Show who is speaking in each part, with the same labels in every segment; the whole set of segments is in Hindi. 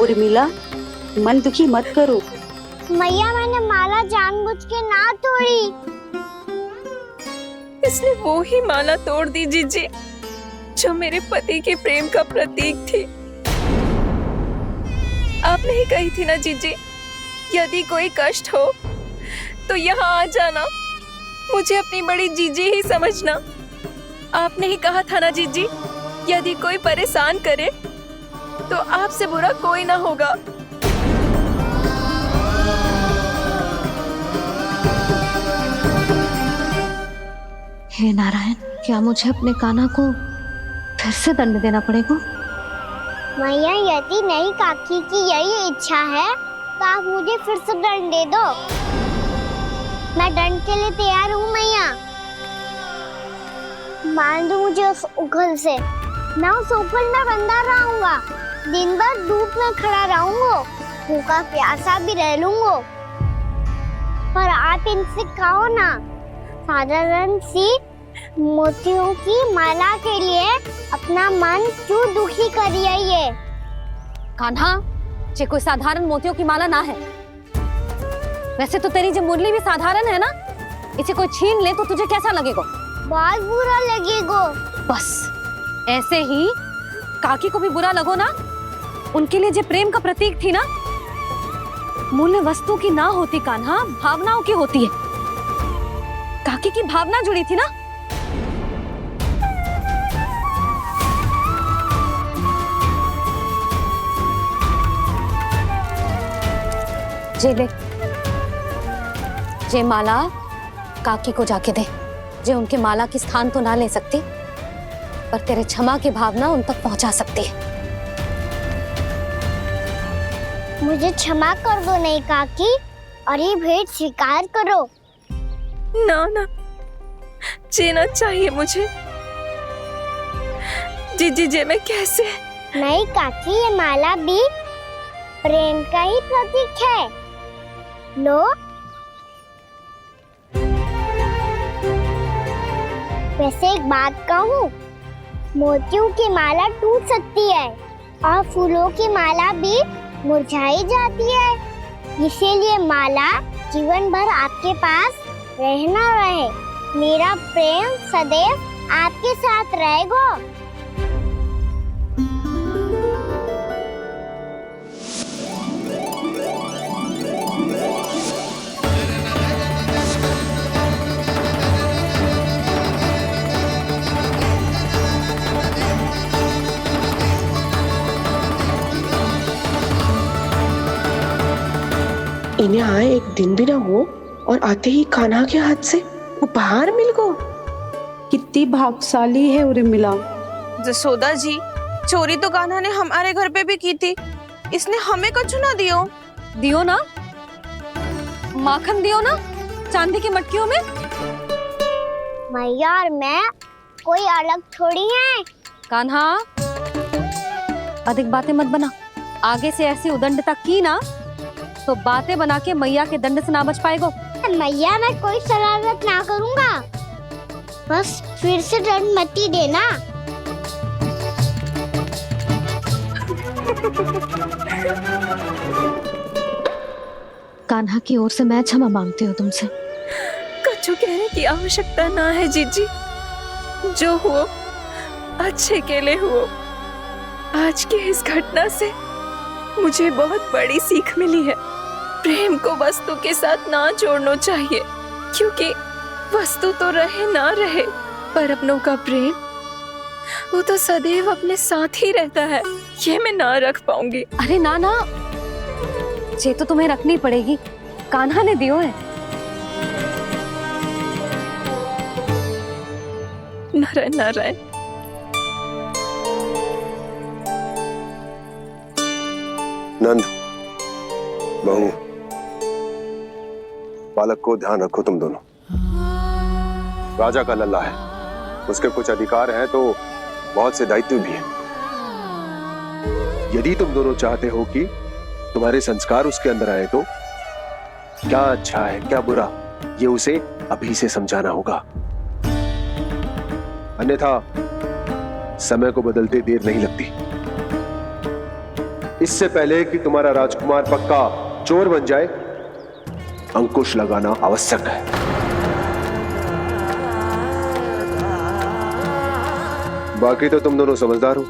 Speaker 1: उर्मिला, मन दुखी मत करो।
Speaker 2: मैया, मैंने माला जानबूझ के ना तोड़ी।
Speaker 3: इसने वो ही माला तोड़ दी जीजी जो मेरे पति के प्रेम का प्रतीक थी। आपने ही कही थी ना जीजी, यदि कोई कष्ट हो तो यहाँ आ जाना, मुझे अपनी बड़ी जीजी ही समझना। आपने ही कहा था ना जीजी, यदि कोई परेशान करे तो आपसे बुरा कोई ना होगा।
Speaker 4: हे नारायण, क्या मुझे अपने कान्हा को फिर से दंड देना पड़ेगा?
Speaker 2: मैया, यदि नहीं काकी की यही इच्छा है तो आप मुझे फिर से दंड दे दो। मैं दंड के लिए तैयार हूँ मैया। मान दो मुझे उस उखल से, मैं उस उखल में बंधा रहूंगा, दिन भर धूप में खड़ा रहूंगा, भूखा प्यासा भी रह लूंगा। पर आप इनसे कहो ना, साधारण सी मोतियों की माला के लिए अपना मन क्यों दुखी करिए ये?
Speaker 4: कान्हा, ये कोई साधारण मोतियों की माला ना है। वैसे तो तेरी जो मुरली भी साधारण है ना, इसे कोई छीन ले तो तुझे कैसा लगेगा?
Speaker 2: बहुत बुरा लगेगा।
Speaker 4: बस ऐसे ही काकी को भी बुरा लगो ना। उनके लिए जो प्रेम का प्रतीक थी ना, मूल्य वस्तु की ना होती कान्हा, भावनाओं की होती है। काकी की भावना जुड़ी थी ना। जे ले, जे माला काकी को जाके दे। जे उनके माला की स्थान तो ना ले सकती, पर तेरे क्षमा की भावना उन तक पहुंचा सकती है।
Speaker 2: मुझे क्षमा कर दो नहीं काकी, और ये भेंट स्वीकार करो।
Speaker 3: ना ना, जीना चाहिए मुझे। जीजी जे मैं कैसे?
Speaker 2: नहीं काकी, ये माला भी प्रेम का ही प्रतीक है। लो। वैसे एक बात कहूँ, मोतियों की माला टूट सकती है और फूलों की माला भी मुरझाई जाती है। इसीलिए माला जीवन भर आपके पास रहना रहे। मेरा प्रेम सदैव आपके साथ रहेगा।
Speaker 5: इन्हें आए एक दिन भी ना हो और आते ही कान्हा के हाथ से उपहार मिल गो।
Speaker 1: कितनी भाग्यशाली है उर्मिला।
Speaker 6: जसोदा जी, चोरी तो कान्हा ने हमारे घर पे भी की थी, इसने हमें कछु ना दियो।
Speaker 4: दियो ना, माखन दियो ना, चांदी की मटकियों में।
Speaker 2: मैया और मैं कोई अलग थोड़ी हैं।
Speaker 4: कान्हा, अधिक बातें मत बना। आगे से ऐसी उदंडता की ना तो बातें बना के मैया के दंड से ना बच पाएगो।
Speaker 2: मैया, मैं कोई शरारत ना करूंगा, बस फिर से दंड मत ही देना।
Speaker 4: कान्हा की ओर से मैं क्षमा मांगती हूँ तुमसे।
Speaker 3: कछु कहने की आवश्यकता ना है जीजी, जो हुआ अच्छे के लिए हुआ। आज की इस घटना से मुझे बहुत बड़ी सीख मिली है। प्रेम को वस्तु के साथ ना जोड़ना चाहिए, क्योंकि वस्तु तो रहे ना रहे, पर अपनों का प्रेम वो तो सदैव अपने साथ ही रहता है। ये मैं ना रख पाऊंगी।
Speaker 4: अरे ना ना, ये तो तुम्हें रखनी पड़ेगी। कान्हा ने दियो है।
Speaker 3: नारायण नारायण।
Speaker 7: नंद, बहू, बालक को ध्यान रखो तुम दोनों। राजा का लल्ला है, उसके कुछ अधिकार हैं तो बहुत से दायित्व भी हैं। यदि तुम दोनों चाहते हो कि तुम्हारे संस्कार उसके अंदर आए तो क्या अच्छा है क्या बुरा, ये उसे अभी से समझाना होगा। अन्यथा समय को बदलते देर नहीं लगती। इससे पहले कि तुम्हारा राजकुमार पक्का चोर बन जाए, अंकुश लगाना आवश्यक है। बाकी तो तुम दोनों समझदार हो।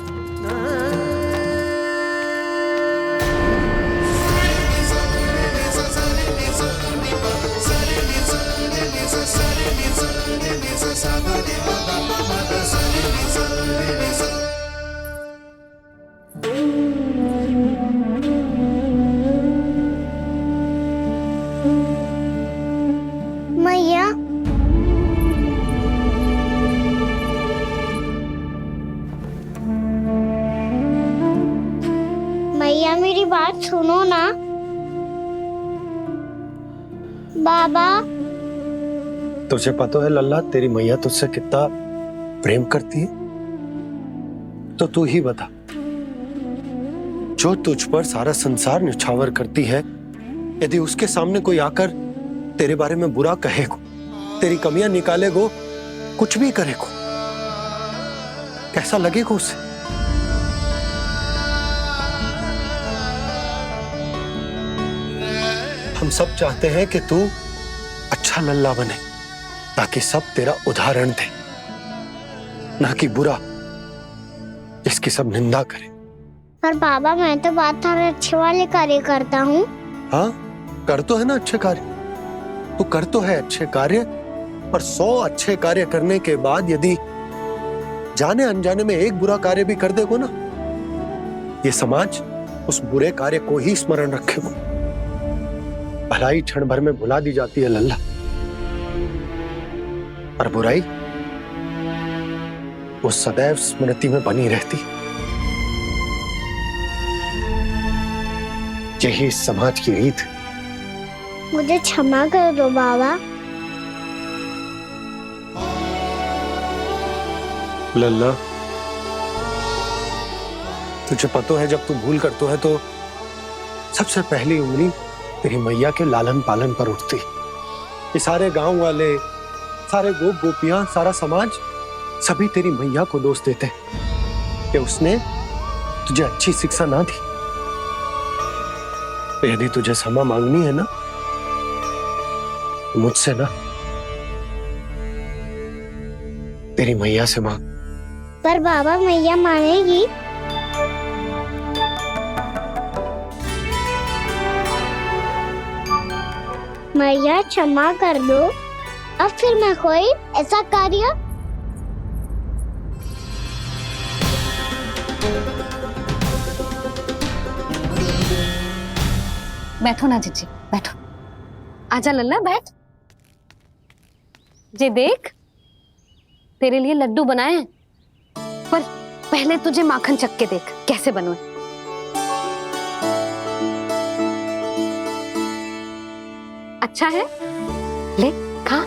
Speaker 2: मैया, मैया मेरी बात सुनो ना। बाबा,
Speaker 8: तुझे पता है लल्ला, तेरी मैया तुझसे कितना प्रेम करती है? तो तू ही बता, जो तुझ पर सारा संसार निछावर करती है, यदि उसके सामने कोई आकर तेरे बारे में बुरा कहेगो, तेरी कमियां निकालेगो, कुछ भी करेगो, कैसा लगेगा उसे? हम सब चाहते हैं कि तू अच्छा लल्ला बने, ताकि सब तेरा उदाहरण दे, ना कि बुरा जिसकी सब निंदा करे।
Speaker 2: पर बाबा मैं तो बात थारे अच्छे वाले कार्य करता हूँ।
Speaker 8: हाँ, कर तो है ना अच्छे कार्य, तू कर तो है अच्छे कार्य, पर 100 अच्छे कार्य करने के बाद यदि जाने अनजाने में एक बुरा कार्य भी कर देगो ना, ये समाज उस बुरे कार्य को ही स्मरण रखेगो। भलाई क्षण भर में भुला दी जाती है लल्ला, और बुराई वो सदैव स्मृति में बनी रहती। यही इस समाज की रीत है।
Speaker 2: मुझे क्षमा कर दो बाबा।
Speaker 8: लल्ला, तुझे पता है जब तू भूल करता है तो सबसे पहली उंगली तेरी मैया के लालन पालन पर उठती। ये सारे गांव वाले, सारे गोप गोपियां, सारा समाज, सभी तेरी मैया को दोष देते कि उसने तुझे अच्छी शिक्षा ना दी। तो यदि तुझे क्षमा मांगनी है ना, मुझसे ना, तेरी मैया से मांग।
Speaker 2: पर बाबा मैया मानेगी? मैया क्षमा कर दो, अब फिर मैं कोई ऐसा कार्य।
Speaker 4: बैठो ना जीजी, बैठो। आजा लल्ला, बैठ। जे देख, तेरे लिए लड्डू बनाए हैं, पर पहले तुझे माखन चख के देख कैसे बने। अच्छा है, ले खा।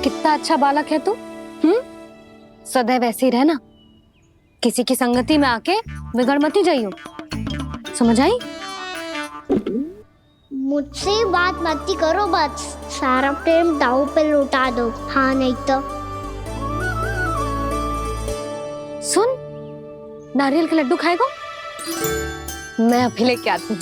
Speaker 4: कितना अच्छा बालक है तू। सदैव ऐसे ही रहना, किसी की संगति में आके बिगड़ मत ही जाइयो, समझ आई?
Speaker 2: मुझसे बात मत ही करो, बस सारा प्रेम दाव पे लुटा दो। हाँ नहीं तो
Speaker 4: सुन, नारियल के लड्डू खाएगा? मैं अभी लेके आती हूँ।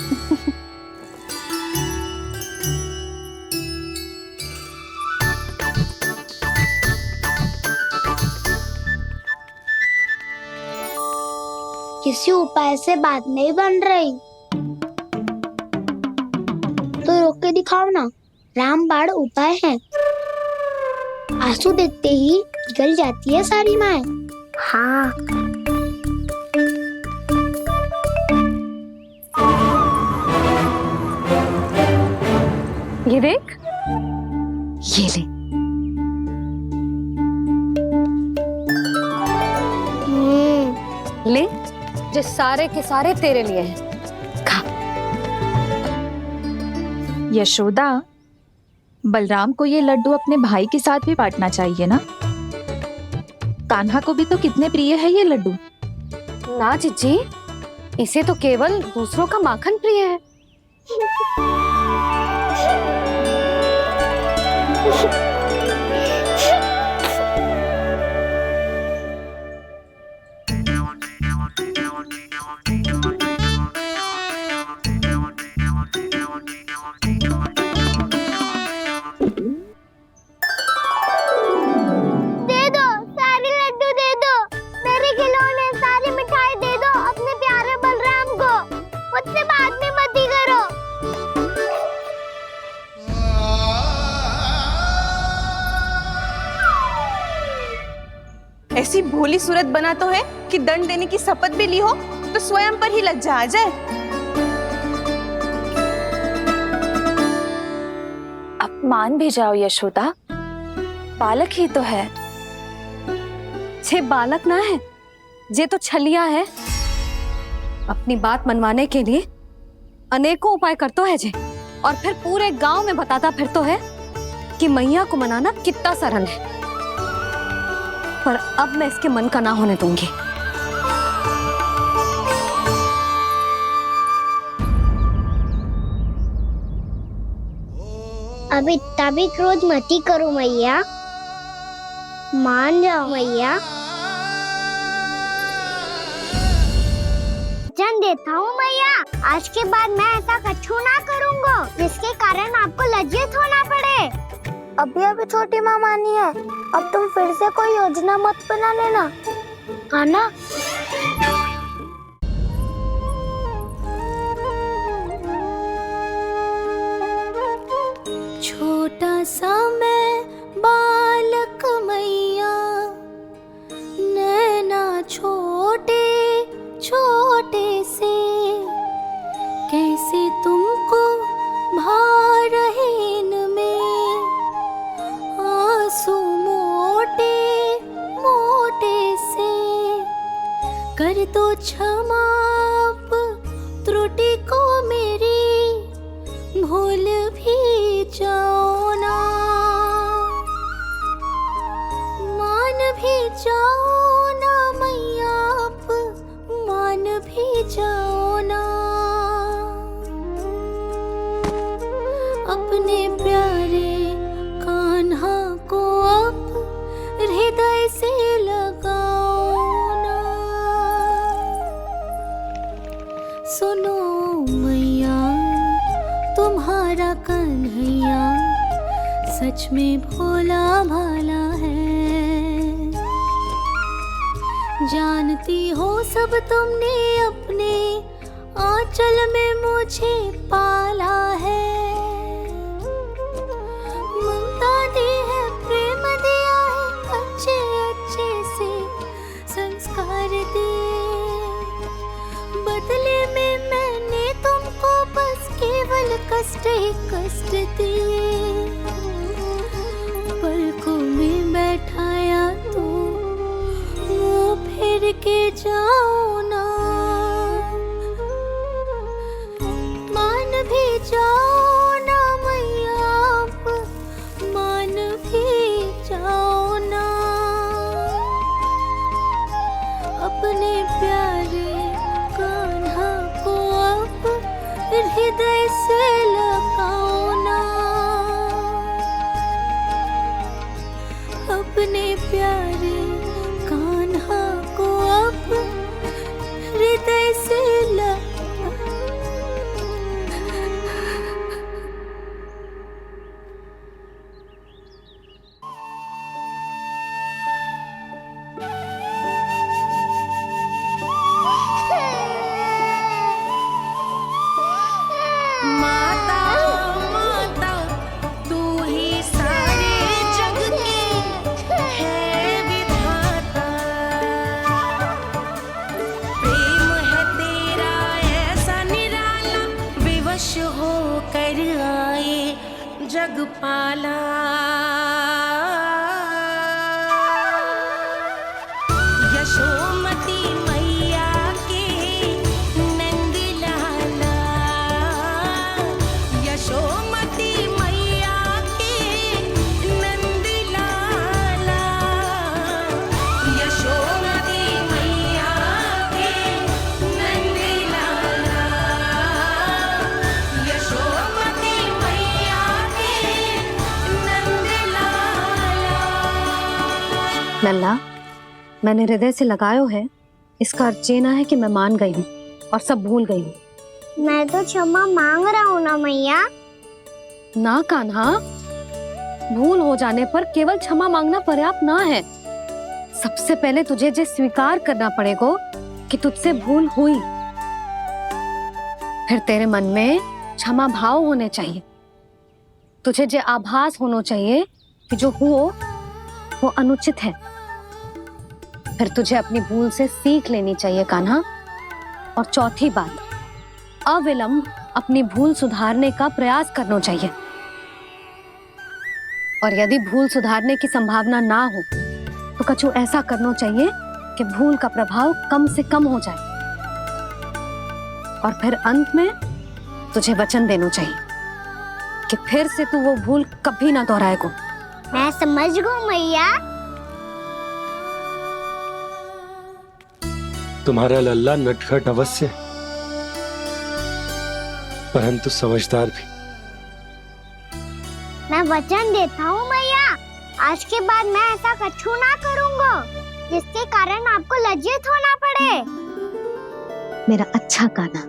Speaker 2: किसी उपाय से बात नहीं बन रही तो रोक के दिखाओ ना। रामबाण उपाय है, आंसू देखते ही निकल जाती है सारी माए। हाँ,
Speaker 4: ये देख, ये ले। ले, जो सारे के सारे तेरे लिए हैं, खा।
Speaker 3: यशोदा, बलराम को ये लड्डू अपने भाई के साथ भी बांटना चाहिए ना। कान्हा को भी तो कितने प्रिय है ये लड्डू।
Speaker 4: ना जीजी, इसे तो केवल दूसरों का माखन प्रिय है।
Speaker 6: ऐसी भोली सूरत बना तो है कि दंड देने की शपथ भी ली हो तो स्वयं पर ही लज्जा आ जाए।
Speaker 3: अब मान भी जाओ यशोदा, बालक ही तो है।
Speaker 4: छे बालक ना है, जे तो छलिया है। अपनी बात मनवाने के लिए अनेकों उपाय करतो है जे, और फिर पूरे गांव में बताता फिरतो है कि मैया को मनाना कितना सरल है। पर अब मैं इसके मन का ना होने दूंगी।
Speaker 2: अब इतना भी क्रोध मत ही करो मैया, मान जाओ मैया। वचन देता हूँ मैया, आज के बाद मैं ऐसा कछु ना करूँगा जिसके कारण आपको लज्जित होना पड़े। अभी छोटी माँ मानी है, अब तुम फिर से कोई योजना मत बना लेना, हाँ ना?
Speaker 9: छोटा सा मैं बालक मैया, नैना छोटे छोटे से, कैसे तुमको भा रहे इनमें आंसू मोटे मोटे से। कर दो क्षमा त्रुटि को मेरी, भूल भी जाओ ना, मान भी जाओ ना मैया, आप मान भी जाओ ना। अपने प्यारे कान्हा को अब हृदय से लगाओ ना। सुनो मैया, तुम्हारा कन्हैया सच में भोला भाला है। जानती हो सब तुमने अपने आंचल में मुझे पाला है। ममता दी है, प्रेम दिया है, अच्छे अच्छे से संस्कार दिए। बदले में मैंने तुमको बस केवल कष्ट ही कष्ट दिए। पलकों में बैठाया तो मुंह फेर के जाओ ना, मान भी जाओ ना मैया, आप मान भी जाओ ना। अपने प्यारे कान्हा को अब हृदय से लगाओ ना। अपने प्यारे कान्हा को अब हृदय से
Speaker 10: जगपाला। यशोमती मैया के नंद लाला, यशोमती मैया के नंद लाला, यशोमती मैया के नंद लाला, यशोमती मैया के नंद लाला।
Speaker 4: लल्ला, मैंने हृदय से लगायो है, इसका अर्थ ये ना है कि मैं मान गई हूँ और सब भूल गई हूँ।
Speaker 2: मैं तो क्षमा मांग रहा हूँ ना मैया।
Speaker 4: ना कान्हा, भूल हो जाने पर केवल क्षमा मांगना पर्याप्त ना है। सबसे पहले तुझे जे स्वीकार करना पड़ेगा कि तुझसे भूल हुई, फिर तेरे मन में क्षमा भाव होने चाहिए। तुझे जे आभास होना चाहिए कि जो हुआ वो अनुचित है। फिर तुझे अपनी भूल से सीख लेनी चाहिए कान्हा। और चौथी बात, अविलंब अपनी भूल सुधारने का प्रयास करना चाहिए। और यदि भूल सुधारने की संभावना ना हो तो कछु ऐसा करना चाहिए कि भूल का प्रभाव कम से कम हो जाए। और फिर अंत में तुझे वचन देना चाहिए कि फिर से तू वो भूल कभी ना दोहराएगा।
Speaker 2: मैं समझ गई मैया।
Speaker 8: तुम्हारा लल्ला नटखट अवश्य है, परंतु समझदार भी।
Speaker 2: मैं वचन देता हूँ मैया, आज के बाद मैं ऐसा कछु ना करूँगा जिसके कारण आपको लज्जित होना पड़े।
Speaker 4: मेरा अच्छा कान्हा,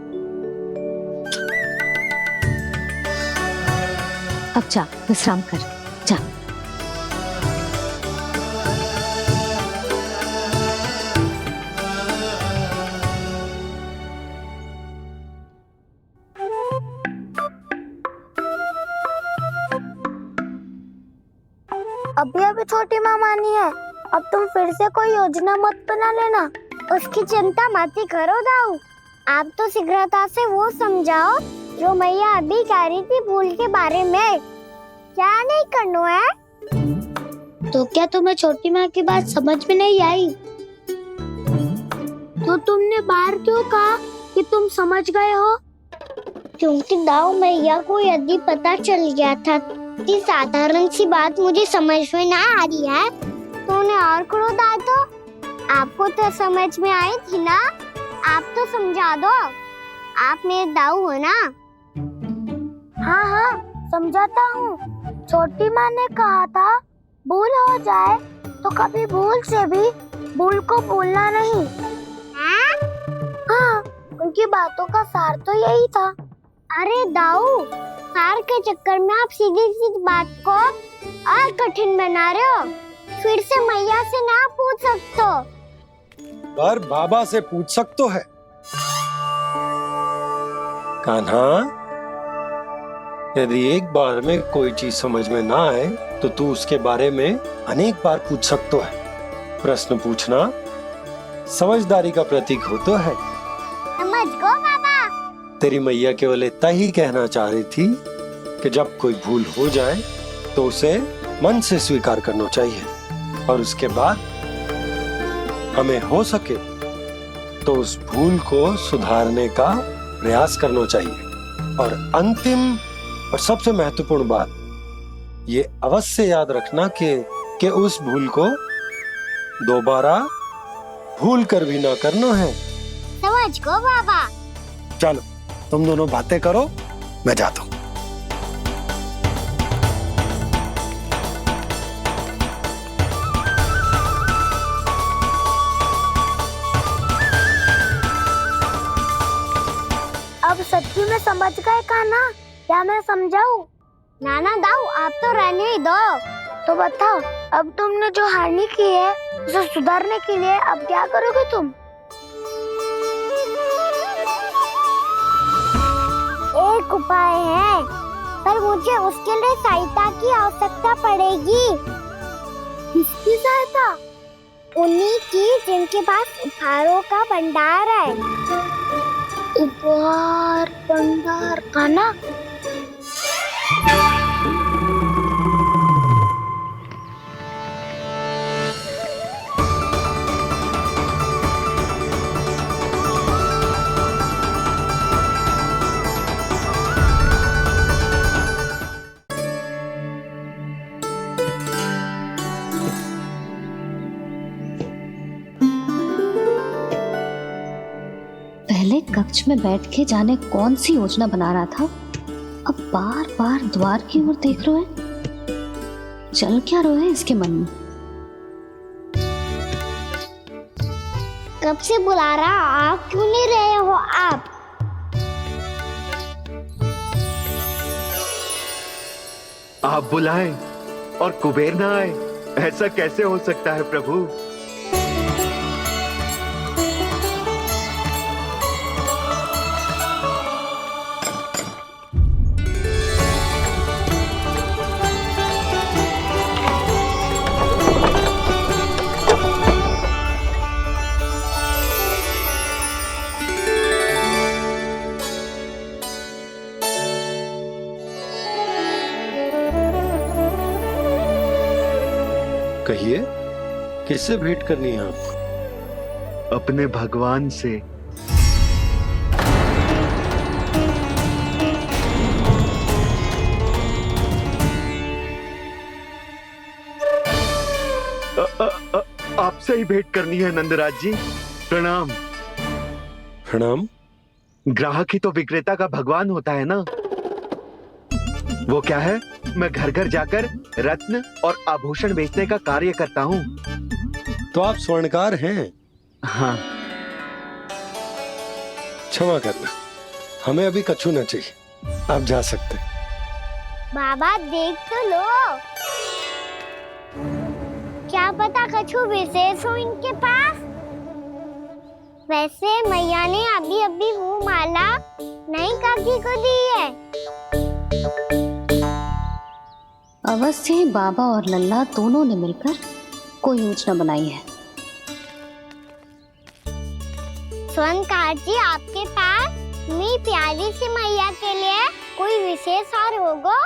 Speaker 4: अब जा विश्राम कर, जा।
Speaker 2: अभी अभी छोटी माँ मानी है, अब तुम फिर से कोई योजना मत बना लेना। उसकी चिंता मत ही करो दाऊ, आप तो शीघ्रता से वो समझाओ जो मैया अभी कह रही थी भूल के बारे में। क्या नहीं करना है? तो क्या तुम्हें छोटी माँ की बात समझ में नहीं आई? तो तुमने बाहर क्यों कहा कि तुम समझ गए हो? क्योंकि दाऊ मैया को यदि पता चल गया था कि साधारण सी बात मुझे समझ में ना आ रही है तो उन्हें और क्रोध आया तो आपको तो समझ में आई थी ना, आप तो समझा दो, आप मेरे दाऊ हो ना। हाँ हाँ समझाता हूँ। छोटी माँ ने कहा था भूल हो जाए तो कभी भूल से भी भूल को भूलना नहीं। हाँ उनकी बातों का सार तो यही था। अरे दाऊ, सार के चक्कर में आप सीधी सीधी बात को और कठिन बना रहे हो। फिर से मैया से ना पूछ सकते हो,
Speaker 8: पर बाबा से पूछ सकते है। कान्हा, यदि एक बार में कोई चीज समझ में ना आए तो तू उसके बारे में अनेक बार पूछ सकते है। प्रश्न पूछना समझदारी का प्रतीक होता है।
Speaker 2: समझ गो बाबा।
Speaker 8: तेरी मैया केवल इतना ही कहना चाह रही थी कि जब कोई भूल हो जाए तो उसे मन से स्वीकार करना चाहिए और उसके बाद हमें हो सके तो उस भूल को सुधारने का प्रयास करना चाहिए। और अंतिम और सबसे महत्वपूर्ण बात ये अवश्य याद रखना कि उस भूल को दोबारा भूल कर भी ना करना है।
Speaker 2: समझ गो बाबा।
Speaker 8: चलो तुम दोनों बातें करो, मैं जाता हूँ।
Speaker 2: अब सच्ची में समझ गए कान्हा, क्या मैं समझाऊं? नाना दाऊ आप तो रहने ही दो। तो बताओ, अब तुमने जो हानि की है उसे सुधारने के लिए अब क्या करोगे तुम? एक उपाय है, पर मुझे उसके लिए सहायता की आवश्यकता पड़ेगी। किसकी सहायता? उन्हीं की जिनके पास उपहारों का भंडार है। उपहार भंडार का ना?
Speaker 4: पहले कक्ष में बैठ के जाने कौन सी योजना बना रहा था, अब बार बार द्वार की ओर देख रहे हैं। चल क्या रहे हैं इसके मन में?
Speaker 2: कब से बुला रहा, आप क्यों नहीं रहे हो?
Speaker 11: आप बुलाएं और कुबेर ना आए, ऐसा कैसे हो सकता है प्रभु?
Speaker 8: कहिए, किससे भेंट करनी है आपको?
Speaker 11: अपने भगवान से। आपसे ही भेंट करनी है नंदराज जी। प्रणाम।
Speaker 8: प्रणाम।
Speaker 11: ग्राहक ही तो विक्रेता का भगवान होता है ना। वो क्या है, मैं घर घर जाकर रत्न और आभूषण बेचने का कार्य करता हूँ।
Speaker 8: तो आप स्वर्णकार हैं?
Speaker 11: हाँ।
Speaker 8: क्षमा करना, हमें अभी कछु न चाहिए, आप जा सकते हैं।
Speaker 2: बाबा देख तो लो, क्या पता कछु विशेष हो इनके पास। वैसे मैया ने अभी अभी वो माला नई काकी को दी है।
Speaker 4: अवश्य ही बाबा और लल्ला दोनों ने मिलकर कोई योजना बनाई है।
Speaker 2: स्वर्णकार जी, आपके पास मेरी प्यारी सी मैया के लिए कोई विशेष और होगा?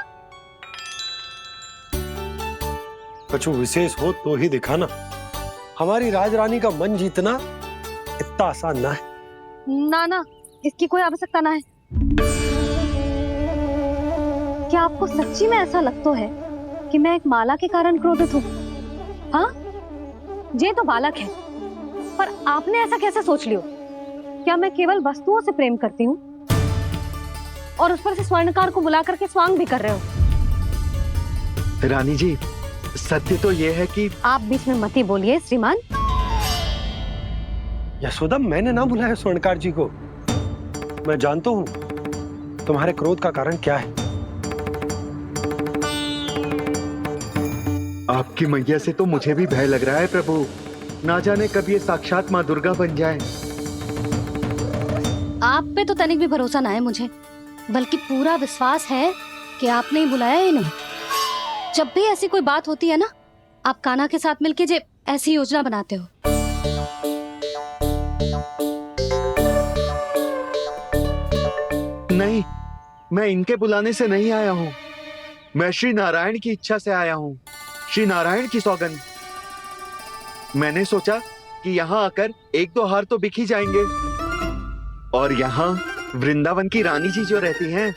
Speaker 8: कछु विशेष हो तो ही दिखाना। हमारी राजरानी का मन जीतना इतना आसान ना है।
Speaker 4: ना, इसकी कोई आवश्यकता ना है। क्या आपको सच्ची में ऐसा लगता है कि मैं एक माला के कारण क्रोधित हूँ? हाँ, ये तो बालक है, पर आपने ऐसा कैसे सोच लियो? क्या मैं केवल वस्तुओं से प्रेम करती हूँ और उस पर से स्वर्णकार को बुला करके स्वांग भी कर रहे हो?
Speaker 11: रानी जी, सत्य तो ये है कि
Speaker 4: आप बीच में मत ही बोलिए श्रीमान।
Speaker 8: यशोदा, मैंने ना बुलाया स्वर्णकार जी को। मैं जानता हूँ तुम्हारे क्रोध का कारण क्या है।
Speaker 11: आपकी मैया से तो मुझे भी भय लग रहा है प्रभु। ना जाने कब ये साक्षात माँ दुर्गा बन जाए।
Speaker 4: आप पे तो तनिक भी भरोसा ना है मुझे, बल्कि पूरा विश्वास है कि आपने ही बुलाया है इन्हें। जब भी ऐसी कोई बात होती है ना, आप कान्हा के साथ मिलके जे ऐसी योजना बनाते हो।
Speaker 11: नहीं, मैं इनके बुलाने से नहीं आया हूँ। मैं श्री नारायण की इच्छा से आया हूँ। श्री नारायण की सौगंध। मैंने सोचा कि यहाँ आकर एक दो हार तो बिक ही जाएंगे। और यहाँ वृंदावन की रानी जी जो रहती हैं,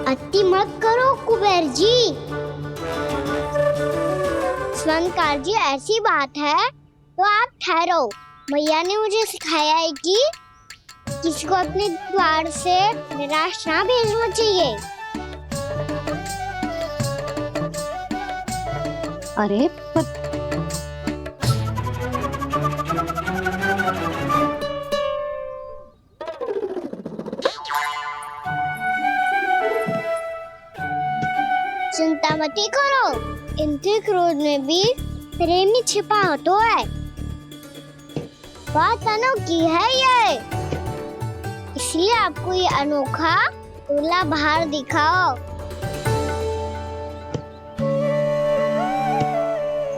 Speaker 2: अति मत करो कुबेर जी। स्वर्णकार जी, ऐसी बात है तो आप ठहरो। मैया ने मुझे सिखाया है कि किसी को अपने द्वार से निराश ना भेजना चाहिए।
Speaker 4: अरे पर
Speaker 2: चिंता मत करो, इनके क्रोध में भी प्रेम ही छिपा तो है। बात अनोखी है ये, इसलिए आपको ये अनोखा दूल्हा बाहर दिखाओ।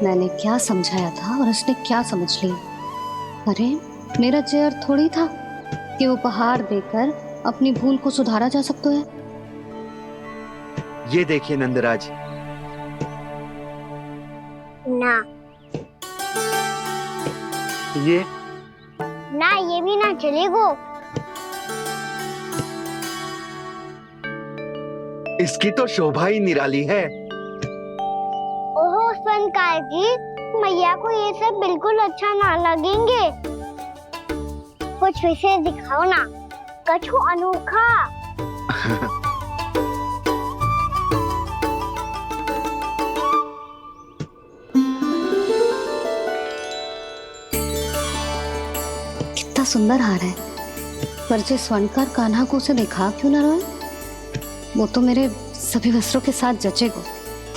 Speaker 4: मैंने क्या समझाया था और उसने क्या समझ लिया? अरे मेरा चेयर थोड़ी था कि उपहार देकर अपनी भूल को सुधारा जा सकता है।
Speaker 11: ये देखिए नंदराज।
Speaker 2: ना
Speaker 11: ये
Speaker 2: ना, ये भी ना चलेगा।
Speaker 11: इसकी तो शोभा ही निराली है।
Speaker 2: ओहो स्वर्णकार जी, मैया को ये सब बिल्कुल अच्छा ना लगेंगे। कुछ विशेष दिखाओ ना, कछु अनोखा।
Speaker 4: कितना सुंदर हार है, पर जो स्वर्णकार कान्हा को उसे दिखा क्यों ना रहा है? वो तो मेरे सभी वस्त्रों के साथ जचेगा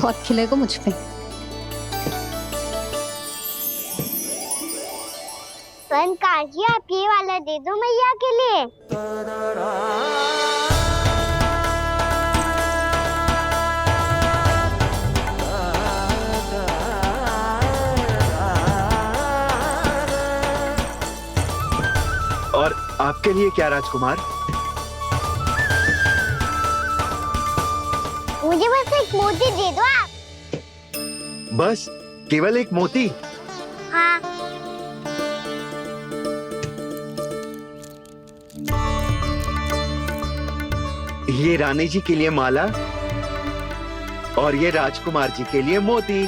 Speaker 4: और खिलेगा मुझ पे।
Speaker 2: स्वर्णकार जी, आप ये वाला दे दो मैया के लिए।
Speaker 11: और आपके लिए क्या राजकुमार?
Speaker 2: मुझे बस एक मोती दे दो आप।
Speaker 11: बस केवल एक मोती?
Speaker 2: हाँ।
Speaker 11: ये रानी जी के लिए माला और ये राजकुमार जी के लिए मोती।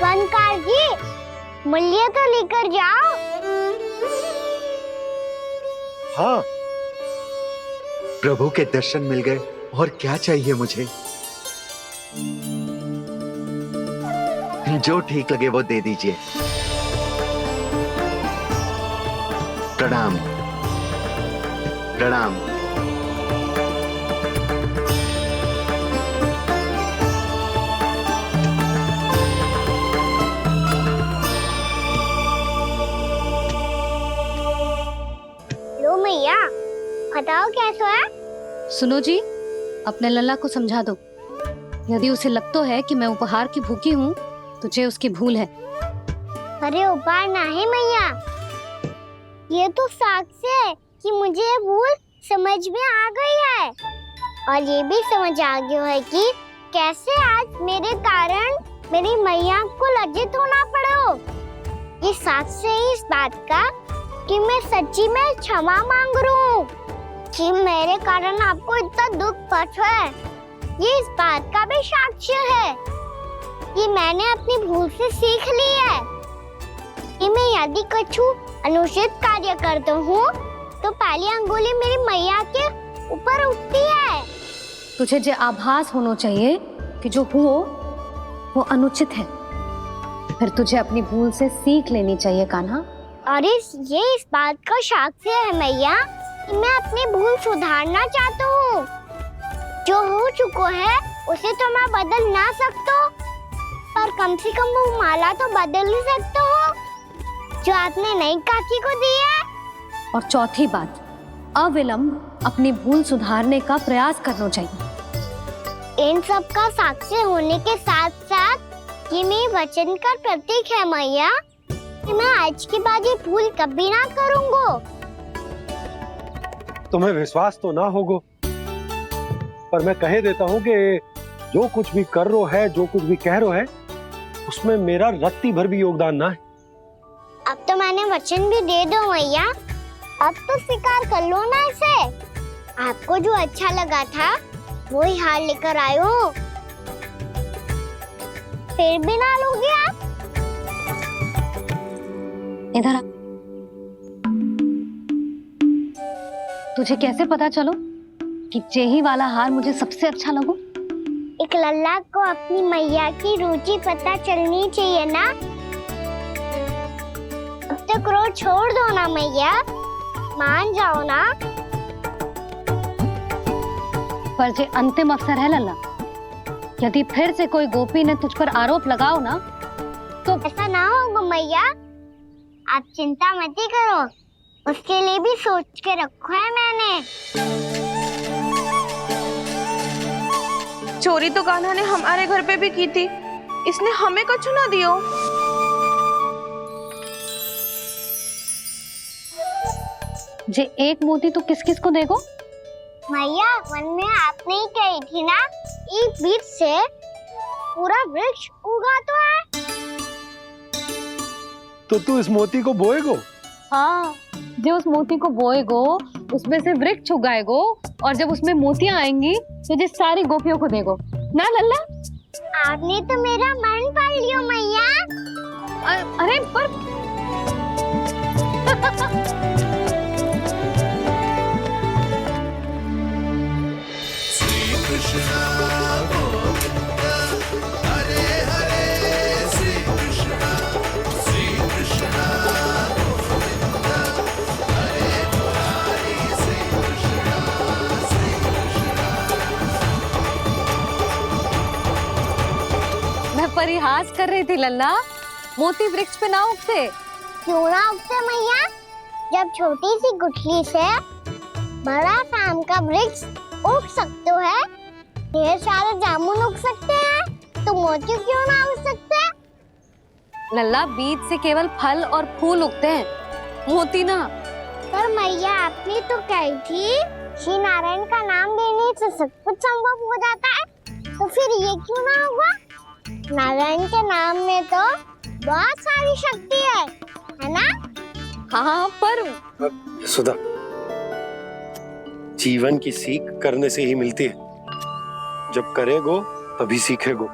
Speaker 2: बनकार जी, मूल्य तो लेकर जाओ।
Speaker 8: हाँ,
Speaker 11: प्रभु के दर्शन मिल गए और क्या चाहिए मुझे। जो ठीक लगे वो दे दीजिए। प्रणाम प्रणाम।
Speaker 2: लो मैया, बताओ कैसा है?
Speaker 4: सुनो जी, अपने लल्ला को समझा दो। यदि उसे लगता है कि मैं उपहार की भूखी हूँ, तुझे उसकी भूल है।
Speaker 2: अरे उपहार ना है मैया, ये तो साक्ष्य है कि मुझे ये भूल समझ में आ गई है, और ये भी समझ आ गया है कि कैसे आज मेरे कारण मेरी मैया को लज्जित होना पड़ो। ये साक्ष्य है इस बात का कि मैं सच्ची में क्षमा मांग रहा हूँ कि मेरे कारण आपको इतना दुख पहुंचा है। ये इस बात का भी साक्ष्य है कि मैंने अपनी भूल से सीख ली है कि मैं यदि कुछ अनुचित कार्य करता हूँ तो पहली अंगुली मेरी मैया के ऊपर उठती है।
Speaker 4: तुझे जो आभास होना चाहिए कि जो हुआ वो अनुचित है, फिर तुझे अपनी भूल से सीख लेनी चाहिए कान्हा।
Speaker 2: और ये इस बात का साक्ष्य है मैया कि मैं अपनी भूल सुधारना चाहता हूँ। जो हो चुका है उसे तो मैं बदल ना सकता, पर कम से कम वो माला तो बदल ही सकता हूँ जो आपने नई काकी को दी है।
Speaker 4: और चौथी बात, अविलंब अपनी भूल सुधारने का प्रयास करना चाहिए।
Speaker 2: इन सब का साक्ष्य होने के साथ साथ ये मेरे वचन का प्रतीक है मैया कि मैं आज के बाद ये भूल कभी ना करूँगा।
Speaker 8: तुम्हें विश्वास तो ना होगो, पर मैं कह देता हूँ कि जो कुछ भी कर रो है, जो कुछ भी कह रो है, उसमें मेरा रत्ती भर भी योगदान ना है।
Speaker 2: अब तो मैंने वचन भी दे दो मैया, अब तो स्वीकार कर लो ना इसे। आपको जो अच्छा लगा था वही हार लेकर आयो, फिर भी ना लोगे आप?
Speaker 4: इधर आ। तुझे कैसे पता चलो कि जेही वाला हार मुझे सबसे अच्छा लगो?
Speaker 2: एक लल्ला को अपनी मैया की रुचि पता चलनी चाहिए ना। अब तो क्रोध छोड़ दो ना मैया, मान जाओ ना।
Speaker 4: पर जे अंतिम अवसर है लल्ला, यदि फिर से कोई गोपी ने तुझ पर आरोप लगाओ ना तो
Speaker 2: ऐसा ना होगा मैया, आप चिंता मत ही करो, उसके लिए भी सोच के रखो है मैंने।
Speaker 6: चोरी तो कान्हा ने हमारे घर पे भी की थी, इसने हमें कछु ना दियो।
Speaker 4: जे एक मोती तो किस किस को देगो?
Speaker 2: मैया, मन में आपने ही कही थी ना, एक बीज से पूरा वृक्ष उगा तो है।
Speaker 8: तो तू इस मोती को बोएगो?
Speaker 4: हाँ, जो उस मोती को बोएगो उसमें से वृक्ष उगाएगो, और जब उसमें मोतियां आएंगी तो जिस सारी गोपियों को देगो ना लल्ला।
Speaker 2: आपने तो मेरा मन पढ़ लियो मैया।
Speaker 4: अरे पर मैं परिहास कर रही थी लल्ला, मोती वृक्ष पे ना उगते।
Speaker 2: क्यों ना उगते मैया? जब छोटी सी गुठली से बड़ा आम का वृक्ष उग सकते है, ढेर सारे जामुन उग सकते हैं, तो मोती क्यों ना उग सकते?
Speaker 4: लल्ला, बीज से केवल फल और फूल उगते हैं, मोती ना।
Speaker 2: पर मैया आपने तो कही थी श्री नारायण का नाम लेने से सब कुछ संभव हो जाता है, तो फिर ये क्यों ना होगा? नारायण के नाम में तो बहुत सारी शक्ति है ना?
Speaker 4: हाँ पर
Speaker 8: सुधा, जीवन की सीख करने से ही मिलती है। जब करेगो तभी सीखेगो।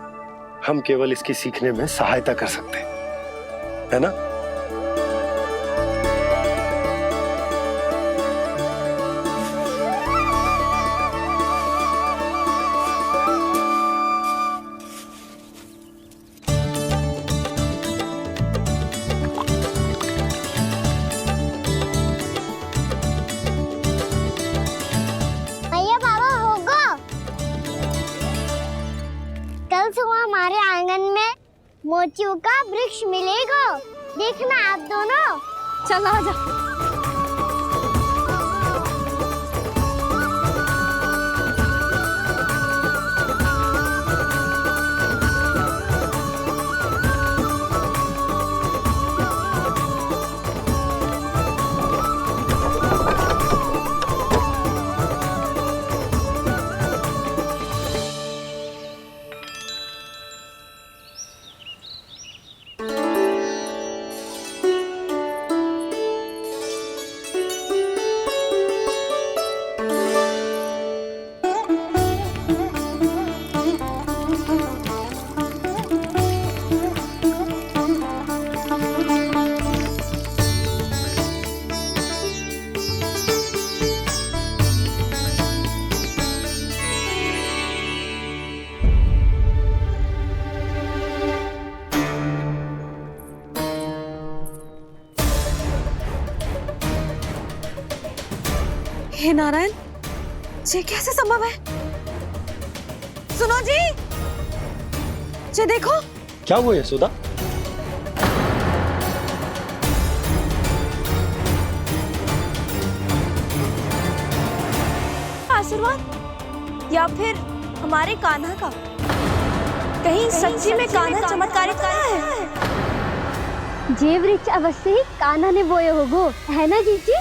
Speaker 8: हम केवल इसकी सीखने में सहायता कर सकते हैं, है ना?
Speaker 2: भैया बाबा होगो, कल सुबह हमारे आंगन में मोतियों का वृक्ष मिलेगा, देखना आप दोनों।
Speaker 4: चल आ जा।
Speaker 3: हे नारायण, ये कैसे संभव है? सुनो जी, ये देखो।
Speaker 8: क्या हुआ यशोदा?
Speaker 6: आशीर्वाद या फिर हमारे कान्हा का? कहीं सच्ची में कान्हा चमत्कारित करा है?
Speaker 2: जे वृक्ष अवश्य ही कान्हा ने बोए होगो, है ना जीजी?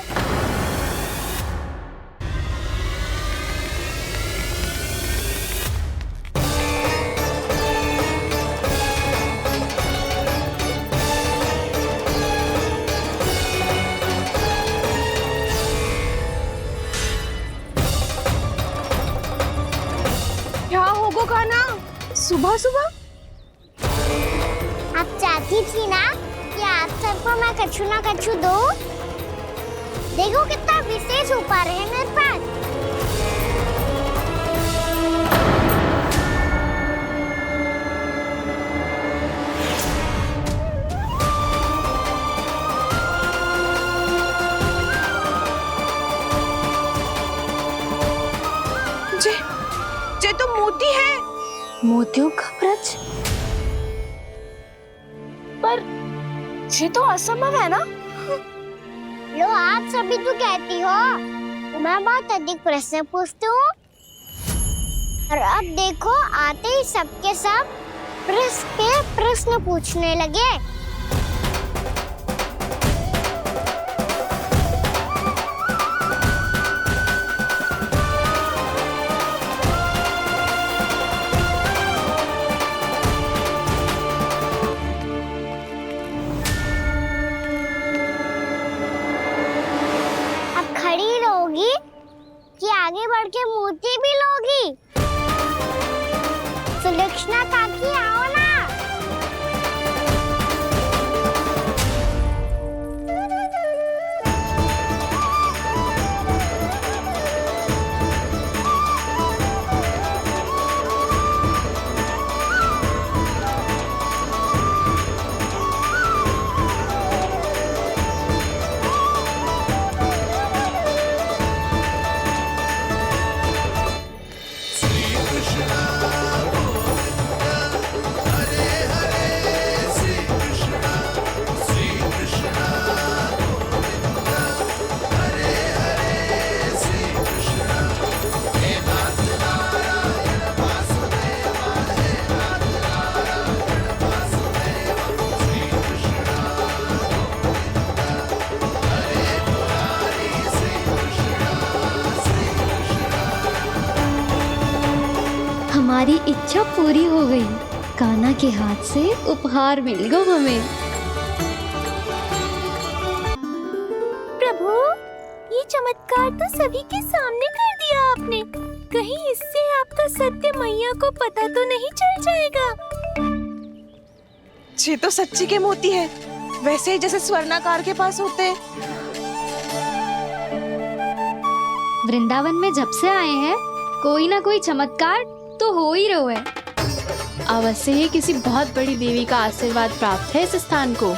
Speaker 6: क्या होगो कान्हा सुबह सुबह?
Speaker 2: आप चाहती थी ना कि आप सबको मैं कछु ना कछु दूं? देखो कितना विशेष उपहार है मेरे पास।
Speaker 6: ये तो मोती है।
Speaker 3: मोतियों का ब्रज? पर ये तो असंभव है ना?
Speaker 2: लो आप सभी तो कहती हो, मैं बहुत अधिक प्रश्न पूछती हूँ, और अब देखो आते ही सबके सब प्रश्न पे प्रश्न पूछने लगे। खड़ी रहोगी कि आगे बढ़ के मोती भी लोगी? सुलक्षणा काकी आओ ना।
Speaker 9: हमारी इच्छा पूरी हो गई। कान्हा के हाथ से उपहार मिल गया हमें। प्रभु, ये चमत्कार तो सभी के सामने कर दिया आपने। कहीं इससे आपका सत्य मैया को पता तो नहीं चल जाएगा?
Speaker 6: ये तो सच्ची के मोती है, वैसे ही जैसे स्वर्णाकार के पास होते हैं।
Speaker 9: वृंदावन में जब से आए हैं कोई ना कोई चमत्कार तो हो ही रहा है।
Speaker 12: अवश्य ही किसी बहुत बड़ी देवी का आशीर्वाद प्राप्त है इस स्थान को।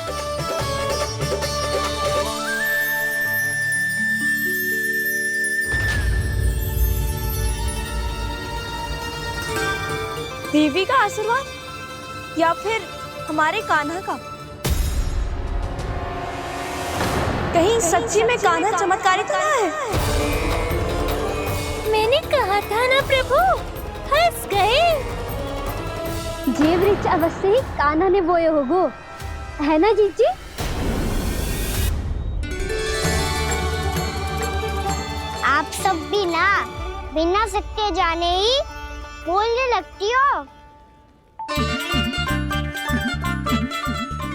Speaker 6: देवी का आशीर्वाद या फिर हमारे कान्हा का? कहीं सच्ची में कान्हा चमत्कारी तो ना है?
Speaker 9: मैंने कहा था ना प्रभु, फंस गए।
Speaker 2: जे वृक्ष अवश्य ही कान्हा ने बोए होगो, है ना जीजी? आप सब भी ना बिना सत्य जाने ही बोलने लगती हो।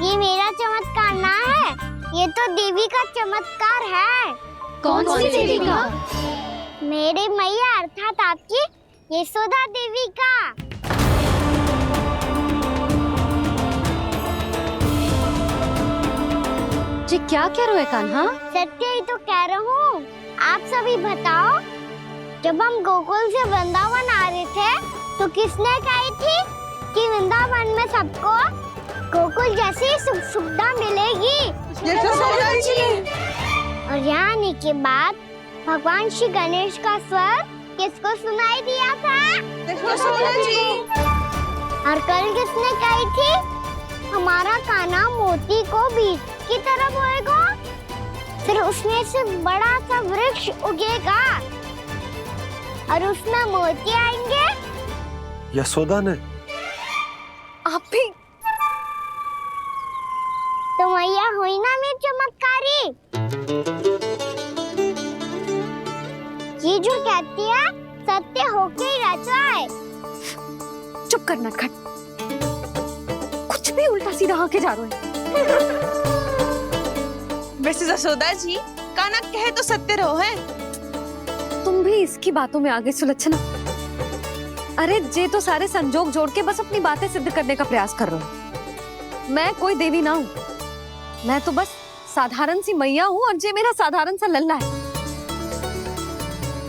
Speaker 2: ये मेरा चमत्कार ना है, ये तो देवी का चमत्कार है।
Speaker 9: कौन सी देवी का?
Speaker 2: मेरे मैया अर्थात आपकी यशोदा देवी का।
Speaker 4: जी क्या कह रहे हो कान्हा?
Speaker 2: सत्य ही तो कह रहा हूँ। आप सभी बताओ, जब हम गोकुल से वृंदावन आ रहे थे तो किसने कही थी कि वृंदावन में सबको गोकुल जैसी सुख सुविधा मिलेगी?
Speaker 6: यशोदा जी।
Speaker 2: और यहाँ आने के बाद भगवान श्री गणेश का स्वर किसको सुनाई दिया था?
Speaker 6: यशोदा जी।
Speaker 2: और कल किसने कही थी हमारा कान्हा मोती को बीज की तरह बोएगा, फिर उसमें से बड़ा सा वृक्ष उगेगा और उसमें मोती आएंगे?
Speaker 8: यशोदा ने?
Speaker 4: आप भी?
Speaker 2: तो मैया हुई ना मेरी चमत्कारी। ये जो कहती है सत्य होके ही रहता है।
Speaker 4: चुप करना खट, कुछ भी उल्टा सीधा आके जा रहे हैं।
Speaker 6: वैसे यशोदा जी, कान्हा कहे तो सत्य रहो है।
Speaker 4: तुम भी इसकी बातों में आगे सुलझना। अरे जे तो सारे संजोग जोड़ के बस अपनी बातें सिद्ध करने का प्रयास कर रहे हो। मैं कोई देवी ना हूँ, मैं तो बस साधारण सी मैया हूँ और जे मेरा साधारण सा लल्ला है।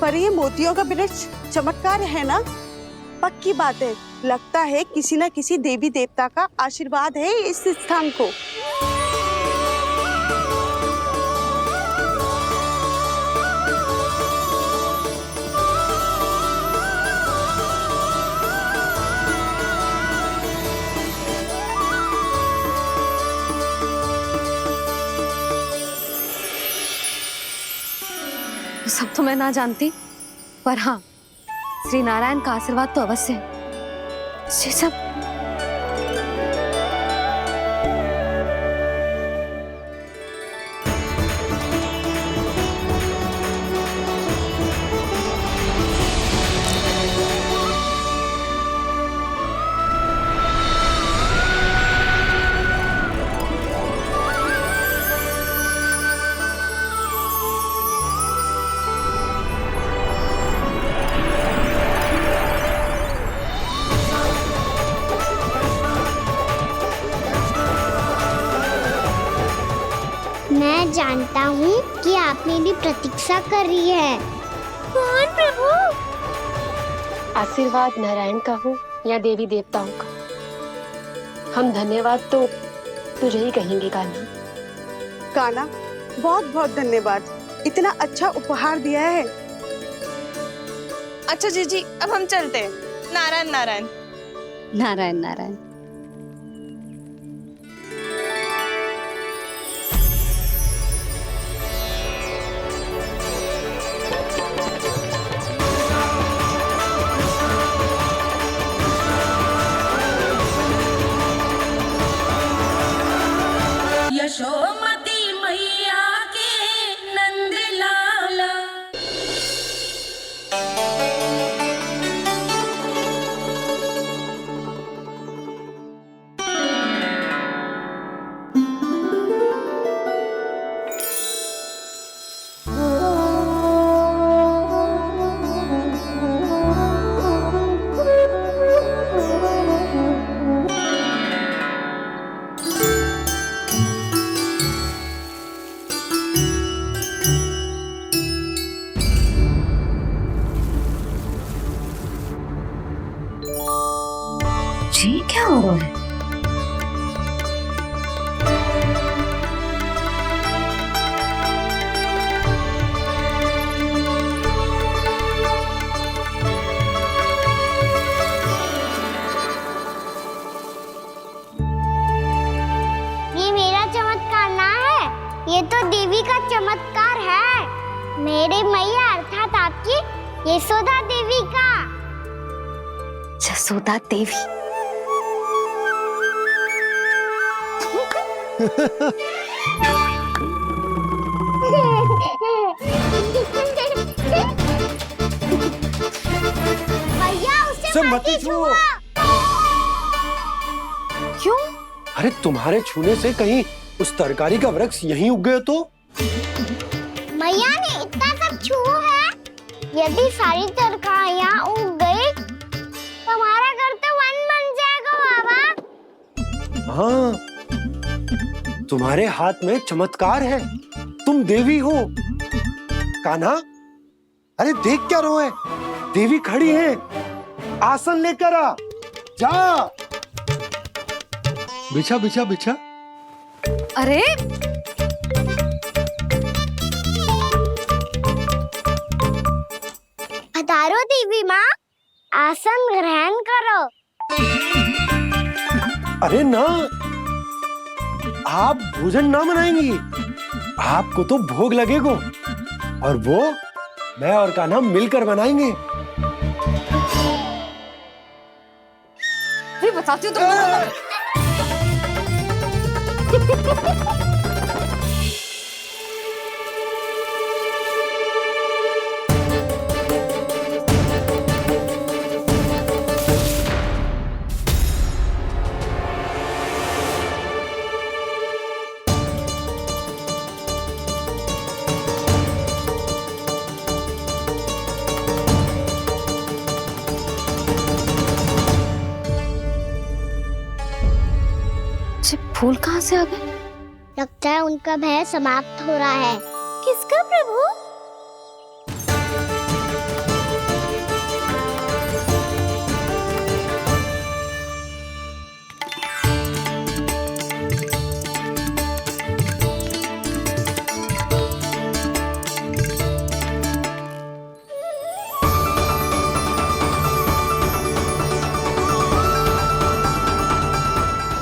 Speaker 13: पर ये मोतियों का वृक्ष चमत्कार है ना? पक्की बात है, लगता है किसी न किसी देवी देवता का आशीर्वाद है इस स्थान को।
Speaker 4: सब तो मैं ना जानती, पर हाँ, श्री नारायण का आशीर्वाद तो अवश्य है। ये सब
Speaker 2: मैं जानता हूँ कि आप मेरी प्रतीक्षा कर रही है। कौन प्रभु?
Speaker 5: आशीर्वाद नारायण का हो या देवी देवताओं का, हम धन्यवाद तो तुझे ही कहेंगे कान्हा।
Speaker 13: कान्हा, बहुत बहुत धन्यवाद, इतना अच्छा उपहार दिया है।
Speaker 6: अच्छा जीजी, अब हम चलते हैं। नारायण नारायण।
Speaker 4: नारायण नारायण।
Speaker 10: यशोमती मैया के नंद लाला।
Speaker 2: चमत्कार है मेरी मैया अर्थात आपकी यशोदा देवी का।
Speaker 4: जसोदा देवी।
Speaker 2: भैया उसे मत छुओ।
Speaker 4: क्यों?
Speaker 8: अरे तुम्हारे छूने से कहीं उस तरकारी का वृक्ष यहीं उग गए तो?
Speaker 2: मैया ने इतना सब छुआ है, यदि सारी तरकारियां उग गई तो हमारा घर तो वन बन जाएगा बाबा।
Speaker 8: हाँ, तुम्हारे हाथ में चमत्कार है, तुम देवी हो। कान्हा, अरे देख क्या रोए, देवी खड़ी है, आसन लेकर आ, जा। बिछा बिछा बिछा।
Speaker 4: अरे
Speaker 2: पधारो देवी माँ, आसन ग्रहण करो।
Speaker 8: अरे ना, आप भोजन ना बनाएंगी, आपको तो भोग लगेगा और वो मैं और कान्हा मिलकर बनाएंगे।
Speaker 4: बताती हूँ तुमको। फूल कहाँ से आ गए?
Speaker 2: लगता है उनका भय समाप्त हो रहा है। किसका प्रभु?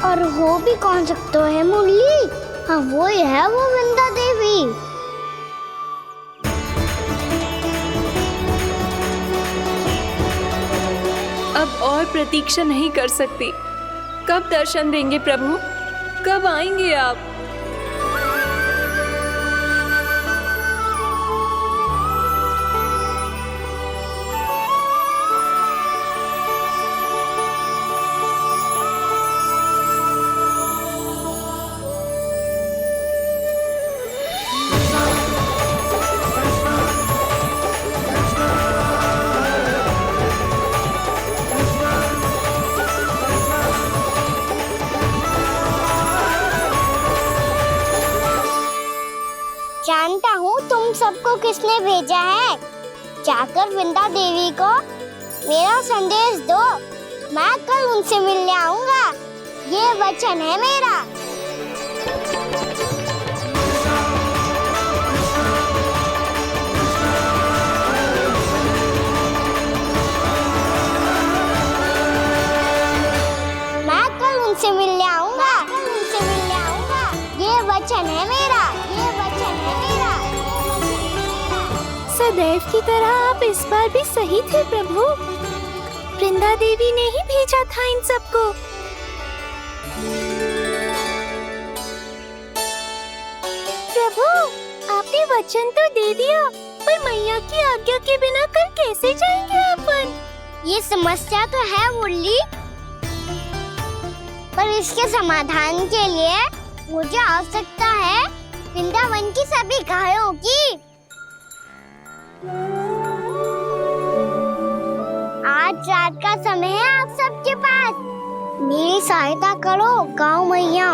Speaker 2: और हो भी कौन सकता है मुरली? हाँ वो ही है, वो वृंदा देवी।
Speaker 3: अब और प्रतीक्षा नहीं कर सकती। कब दर्शन देंगे प्रभु? कब आएंगे आप?
Speaker 2: जानता हूँ तुम सबको किसने भेजा है। जाकर वृंदा देवी को मेरा संदेश दो, मैं कल उनसे मिलने आऊंगा, ये वचन है मेरा। मैं कल उनसे मिलने आऊंगा, ये वचन है मेरा, ये वचन है मेरा।
Speaker 9: सदैव की तरह आप इस बार भी सही थे प्रभु। वृंदा देवी ने ही भेजा था इन सबको। प्रभु, आपने वचन तो दे दिया, पर मैया की आज्ञा के बिना कल कैसे जाएंगे अपन?
Speaker 2: ये समस्या तो है मुरली, पर इसके समाधान के लिए मुझे आवश्यकता है वृंदावन की सभी गायों की। आज रात का समय है आप सबके पास, मेरी सहायता करो गाँव मैया।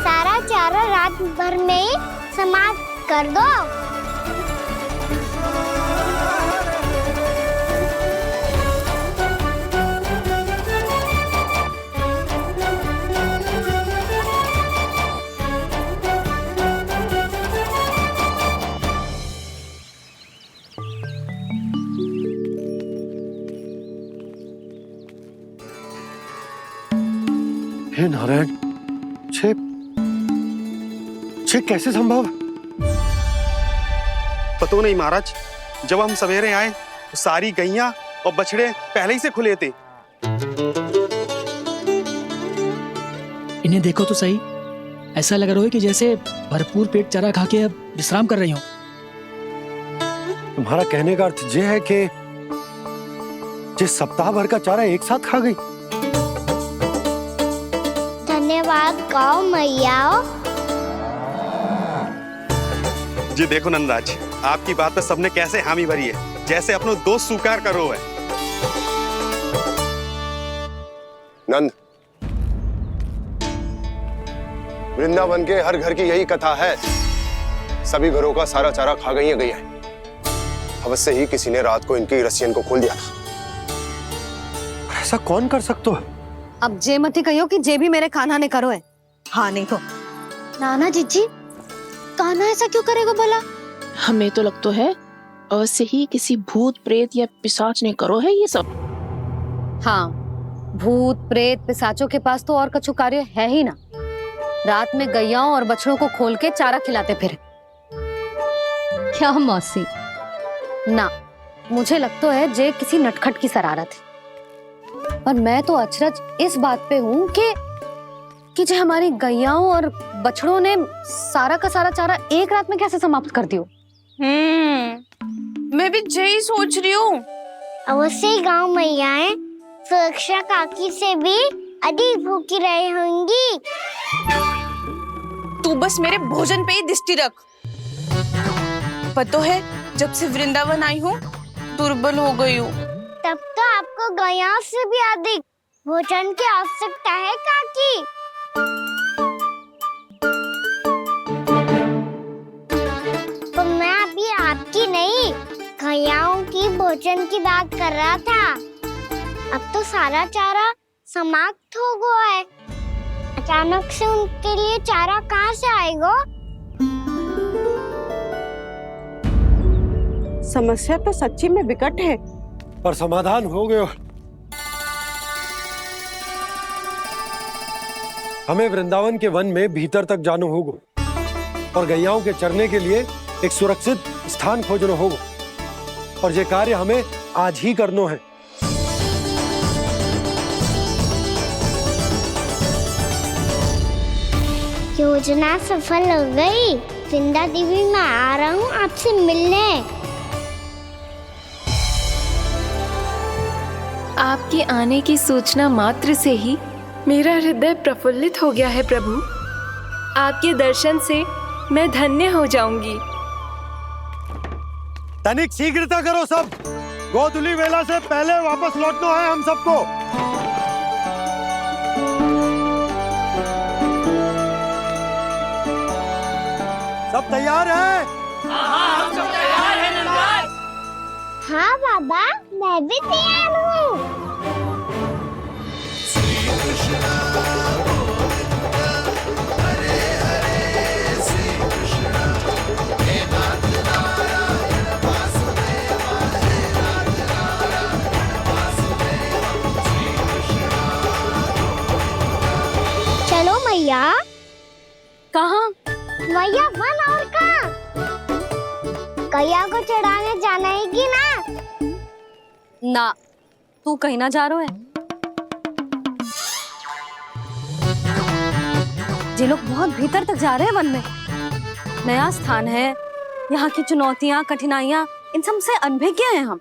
Speaker 2: सारा चारा रात भर में ही समाप्त कर दो।
Speaker 8: हे नारायण, छे कैसे संभव?
Speaker 14: पता नहीं महाराज, जब हम सवेरे आए तो सारी गैया और बछड़े पहले ही से खुले थे।
Speaker 15: इन्हें देखो तो सही, ऐसा लग रहा है कि जैसे भरपूर पेट चारा खा के अब विश्राम कर रही हो।
Speaker 8: तुम्हारा कहने का अर्थ यह है कि जिस सप्ताह भर का चारा एक साथ खा गई।
Speaker 2: धन्यवाद गाँव मैया।
Speaker 14: जी देखो नंदराज, आपकी बात पर सबने कैसे हामी भरी है, जैसे अपनो दोस्त स्वीकार करो है।
Speaker 7: नंद, वृंदावन के हर घर की यही कथा है। सभी घरों का सारा चारा खा गई है गैया। अवश्य ही किसी ने रात को इनकी रस्सियन को खोल दिया था।
Speaker 8: ऐसा कौन कर सकते हो?
Speaker 4: अब जे मती कहियो कि जे भी मेरे कान्हा ने करो है। हाँ नहीं तो
Speaker 2: नाना जीजी, कान्हा ऐसा क्यों करेगा भला?
Speaker 5: हमें तो लगता है अवश्य ही किसी भूत प्रेत या पिशाच ने करो है ये सब।
Speaker 4: हाँ, भूत प्रेत पिशाचों के पास तो और कछु कार्य है ही ना। रात में गैयाओं और बछड़ों को खोल के चारा खिलाते फिर। क्या मौसी? ना, मुझे लगता है जे किसी नटखट की शरारत है। पर मैं तो अचरज इस बात पे हूँ कि जो हमारी गैयाओं और बछड़ों ने सारा का सारा चारा एक रात में कैसे समाप्त कर दियो।
Speaker 6: मैं भी यही सोच रही हूँ।
Speaker 2: अवश्य ही गाँव मैयाएं सुरक्षा काकी से भी अधिक भूखी रही होंगी।
Speaker 6: तू बस मेरे भोजन पे ही दृष्टि रख। पता है, जब से वृंदावन आई हूँ दुर्बल हो गई हूँ।
Speaker 2: तब तो आपको गैयाओं से भी अधिक भोजन की आवश्यकता है काकी। तो मैं अभी आपकी नहीं, गैयाओं की भोजन की बात कर रहा था। अब तो सारा चारा समाप्त हो गया है। अचानक से उनके लिए चारा कहाँ से आएगा?
Speaker 13: समस्या तो सच्ची में विकट है,
Speaker 8: पर समाधान हो गयो। हमें वृंदावन के वन में भीतर तक जानो होगा और गैयाओं के चरने के लिए एक सुरक्षित स्थान खोजनो होगा। और ये कार्य हमें आज ही करनो है।
Speaker 2: योजना सफल हो गई। वृंदा देवी, मैं आ रहा हूँ आपसे मिलने।
Speaker 3: आपके आने की सूचना मात्र से ही मेरा हृदय प्रफुल्लित हो गया है प्रभु। आपके दर्शन से मैं धन्य हो जाऊंगी।
Speaker 8: तनिक शीघ्रता करो सब, गोधुली वेला से पहले वापस लौटना है हम सबको। सब तैयार है?
Speaker 10: हाँ, हम सब तैयार हैं नंदराज।
Speaker 2: हाँ बाबा, मैं भी तैयार हूँ। चलो मैया।
Speaker 4: कहाँ?
Speaker 2: मैया वन और कहाँ? गैया को चढ़ाने जाना है कि ना?
Speaker 4: ना, तू कहीं ना जा रहा है। ये लोग बहुत भीतर तक जा रहे हैं वन में। नया स्थान है, यहाँ की चुनौतियाँ कठिनाइयाँ इन सब से अनभिज्ञ हैं हम।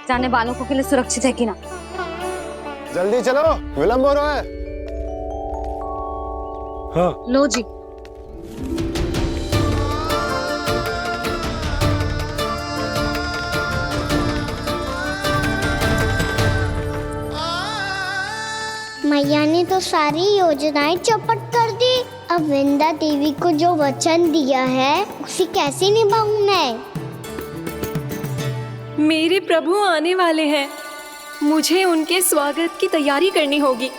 Speaker 4: जाने वालों को के लिए सुरक्षित है कि ना?
Speaker 7: जल्दी चलो, विलंब हो रहा है।
Speaker 8: हाँ।
Speaker 4: लो जी।
Speaker 2: मैया ने तो सारी योजनाएं चौपट कर दी। अब वृंदा देवी को जो वचन दिया है उसे कैसे निभाऊं मैं?
Speaker 3: मेरे प्रभु आने वाले हैं, मुझे उनके स्वागत की तैयारी करनी होगी।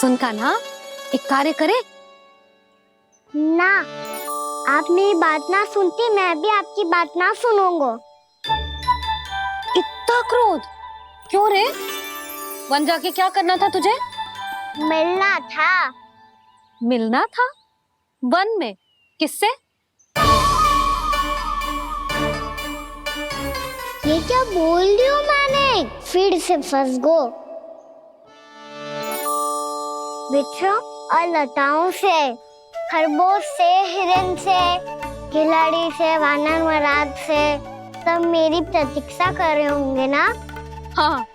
Speaker 4: सुन कान्हा, एक कार्य करे
Speaker 2: ना, आप मेरी बात ना सुनती, मैं भी आपकी बात ना सुनूंगा।
Speaker 4: इतना क्रोध क्यों रे? वन जाके क्या करना था तुझे?
Speaker 2: मिलना था।
Speaker 4: मिलना था? वन में? किससे?
Speaker 2: ये क्या बोल रही हूँ मैंने? फिर से फंस गो। वृक्षों और लताओं से, खरगोश से, हिरन से, खिलाड़ी से, वानर महाराज से, सब मेरी प्रतीक्षा कर रहे होंगे ना?
Speaker 4: हाँ,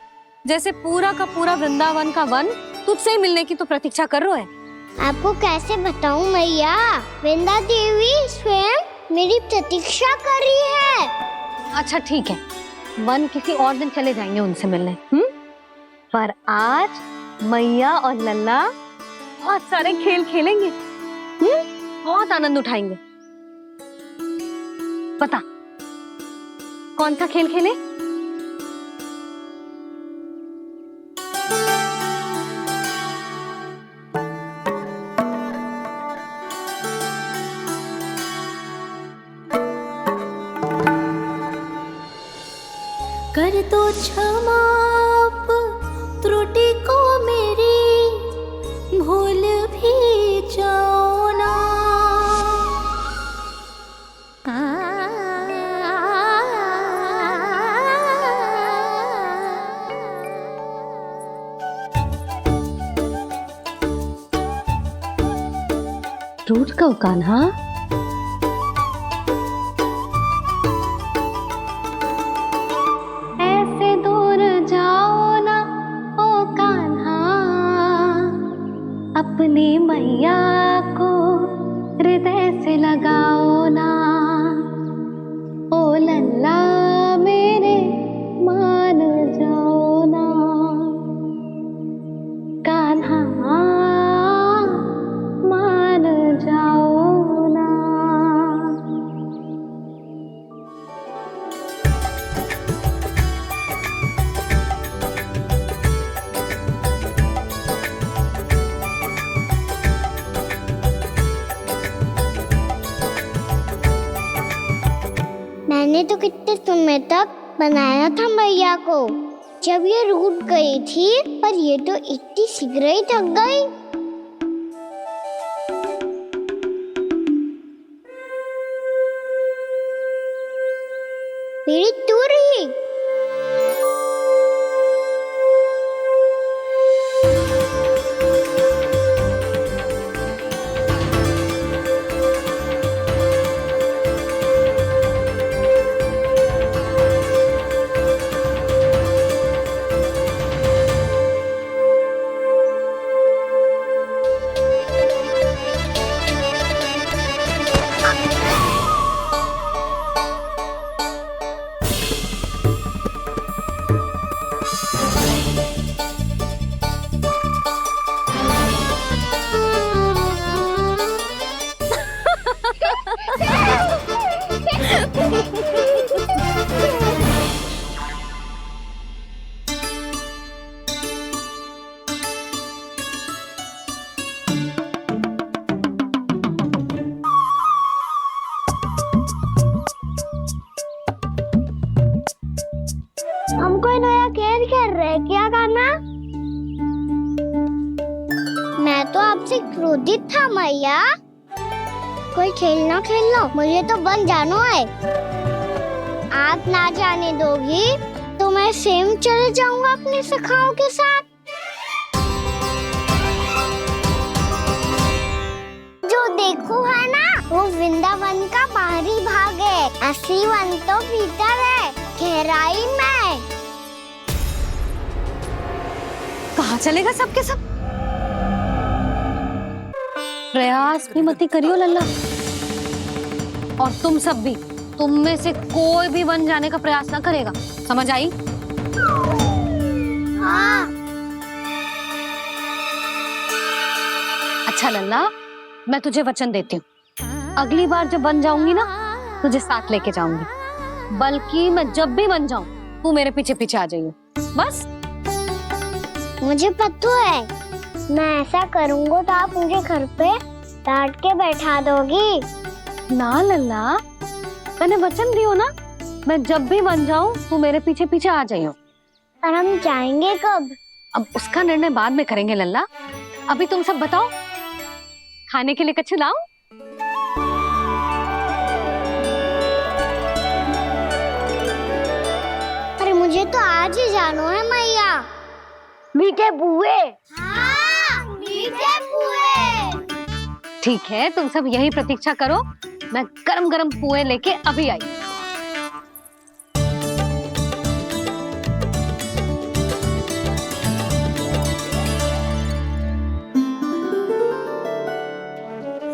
Speaker 4: जैसे पूरा का पूरा वृंदावन का वन तुझसे ही मिलने की तो प्रतीक्षा कर रहा है।
Speaker 2: आपको कैसे बताऊं मैया, वृंदा देवी स्वयं मेरी प्रतीक्षा कर रही है।
Speaker 4: अच्छा ठीक है, वन किसी और दिन चले जाएंगे उनसे मिलने। पर आज मैया और लल्ला बहुत सारे खेल खेलेंगे। बहुत आनंद उठाएंगे। बता कौन सा खेल खेले?
Speaker 9: कर दो क्षमा त्रुटि को मेरी, भूल भी जाओ ना।
Speaker 4: टूट गओ कान्हा?
Speaker 9: ऐसे दूर जाओ ना ओ कान्हा, अपनी मैया को हृदय से लगाओ ना। ओ लल्ला मेरे मान जाओ ना, कान्हा मान जाओ ना।
Speaker 2: मैंने तो कितने समय तक बनाया था मैया को, जब ये रूठ गई थी, पर ये तो इतनी शीघ्र ही थक गई। मेरी तू रही। हम कोई नया खेल खेल रहे हैं क्या कान्हा? मैं तो आपसे क्रोधित था मैया। कोई खेलना खेल लो, मुझे तो बन जाना है। आप ना जाने दोगी तो मैं स्वयं चले जाऊंगा अपने सखाओं के साथ। जो देखो है ना, वो वृंदावन का बाहरी भाग है, असली वन तो भीतर है, गहराई में।
Speaker 4: कहाँ चलेगा सबके सब? प्रयास भी मत करियो लल्ला, और तुम सब भी, तुम में से कोई भी वन जाने का प्रयास ना करेगा, समझ आई?
Speaker 2: हाँ।
Speaker 4: अच्छा लल्ला, मैं तुझे वचन देती हूँ, अगली बार जब बन जाऊंगी ना, तुझे साथ लेके जाऊंगी। बल्कि मैं जब भी बन जाऊं, तू मेरे पीछे पीछे आ जाइए, बस।
Speaker 2: मुझे पता है मैं ऐसा करूँगा तो आप मुझे घर पे डांट के बैठा दोगी?
Speaker 4: ना लल्ला, मैंने वचन दियो ना, मैं जब भी बन जाऊं तू मेरे पीछे पीछे आ जाइयो।
Speaker 2: और हम जाएंगे कब?
Speaker 4: अब उसका निर्णय बाद में करेंगे लल्ला। अभी तुम सब बताओ, खाने के लिए कुछ लाऊं?
Speaker 2: अरे मुझे तो आज ही जाना है मैया। मीठे पुए। हाँ, मीठे पुए।
Speaker 4: ठीक है, तुम सब यही प्रतीक्षा करो, मैं गरम गरम पुए लेके अभी आई।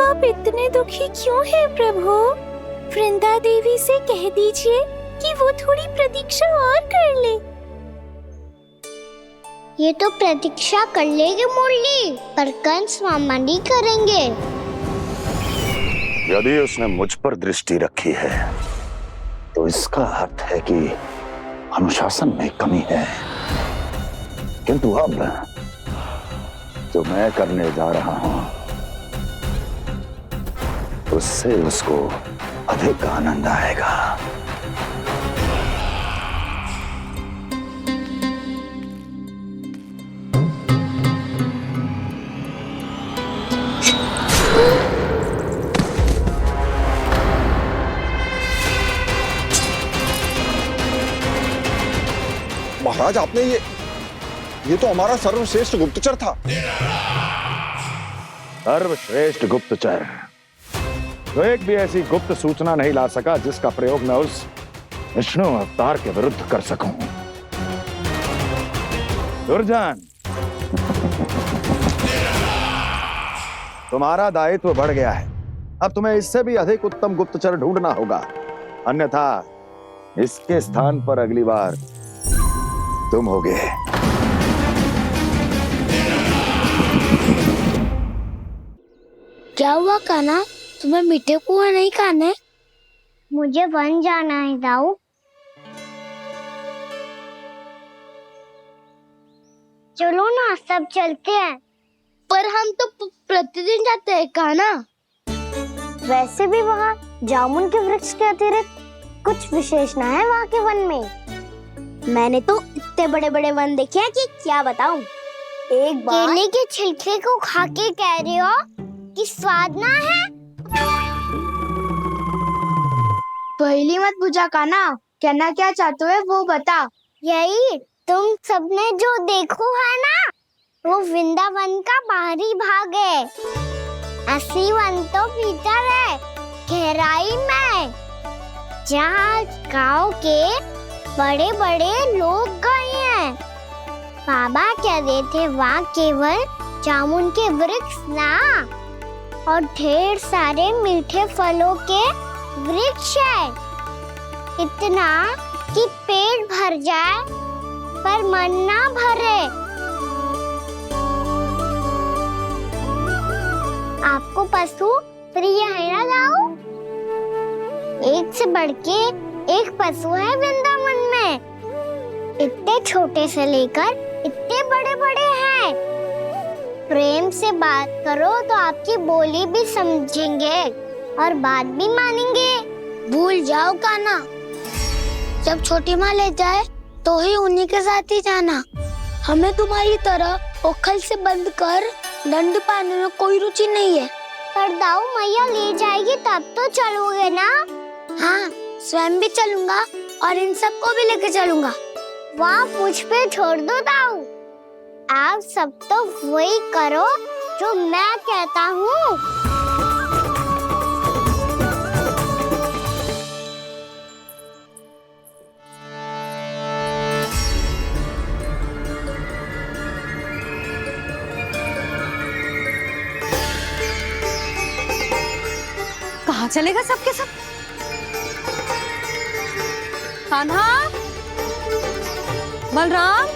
Speaker 9: आप इतने दुखी क्यों हैं प्रभु? वृंदा देवी से कह दीजिए कि वो थोड़ी प्रतीक्षा और कर ले।
Speaker 2: ये तो प्रतीक्षा कर लेगी मुरली, पर कंस मामा नहीं करेंगे।
Speaker 16: यदि उसने मुझ पर दृष्टि रखी है तो इसका अर्थ है कि अनुशासन में कमी है। किंतु अब जो मैं करने जा रहा हूं उससे उसको अधिक आनंद आएगा।
Speaker 17: महाराज, आपने ये तो हमारा सर्वश्रेष्ठ गुप्तचर था।
Speaker 16: सर्वश्रेष्ठ गुप्तचर तो एक भी ऐसी गुप्त सूचना नहीं ला सका जिसका प्रयोग मैं उस विष्णु अवतार के विरुद्ध कर सकूं। दुर्जन, तुम्हारा दायित्व बढ़ गया है। अब तुम्हें इससे भी अधिक उत्तम गुप्तचर ढूंढना होगा, अन्यथा इसके स्थान पर अगली बार तुम होगे।
Speaker 2: क्या हुआ कान्हा, तुम्हें मीठे पुआ नहीं खाने? मुझे वन जाना है दाऊ। चलो ना, सब चलते हैं। पर हम तो प्रतिदिन जाते हैं कान्हा। वैसे भी वहाँ जामुन के वृक्ष के अतिरिक्त कुछ विशेष ना है वहाँ के वन में। मैंने तो इतने बड़े बड़े वन देखे हैं कि क्या बताऊं। एक बार केले के छिलके को खा के कह रहे हो कि स्वाद ना है? पहली मत पूछा कान्हा, कहना क्या चाहते हो वो बता। यही तुम सबने जो देखो है ना, वो वृंदावन का बाहरी भाग है। असली वन तो भीतर है, गहराई में, जहाँ गांव के बड़े बड़े लोग गए हैं। बाबा कह रहे थे वहाँ केवल जामुन के वृक्ष ना, और ढेर सारे मीठे फलों के वृक्ष है। इतना कि पेट भर जाए पर मन ना भरे। आपको पशु प्रिय है ना दाऊ? एक से बढ़ के एक पशु है वृंदावन में। इतने छोटे से लेकर इतने बड़े बड़े हैं। प्रेम से बात करो तो आपकी बोली भी समझेंगे और बात भी मानेंगे। भूल जाओ कान्हा, जब छोटी माँ ले जाए तो ही उन्हीं के साथ ही जाना। हमें तुम्हारी तरह ओखल से बंद कर दंड पाने में कोई रुचि नहीं है। पर दाऊ मैया ले जाएगी तब तो चलोगे ना? हाँ, स्वयं भी चलूंगा और इन सबको भी लेके चलूंगा। वहाँ मुझ पे छोड़ दो दाऊ। आप सब तो वही करो जो मैं कहता हूँ।
Speaker 4: कहाँ चलेगा सबके सब? कान्हा, बलराम,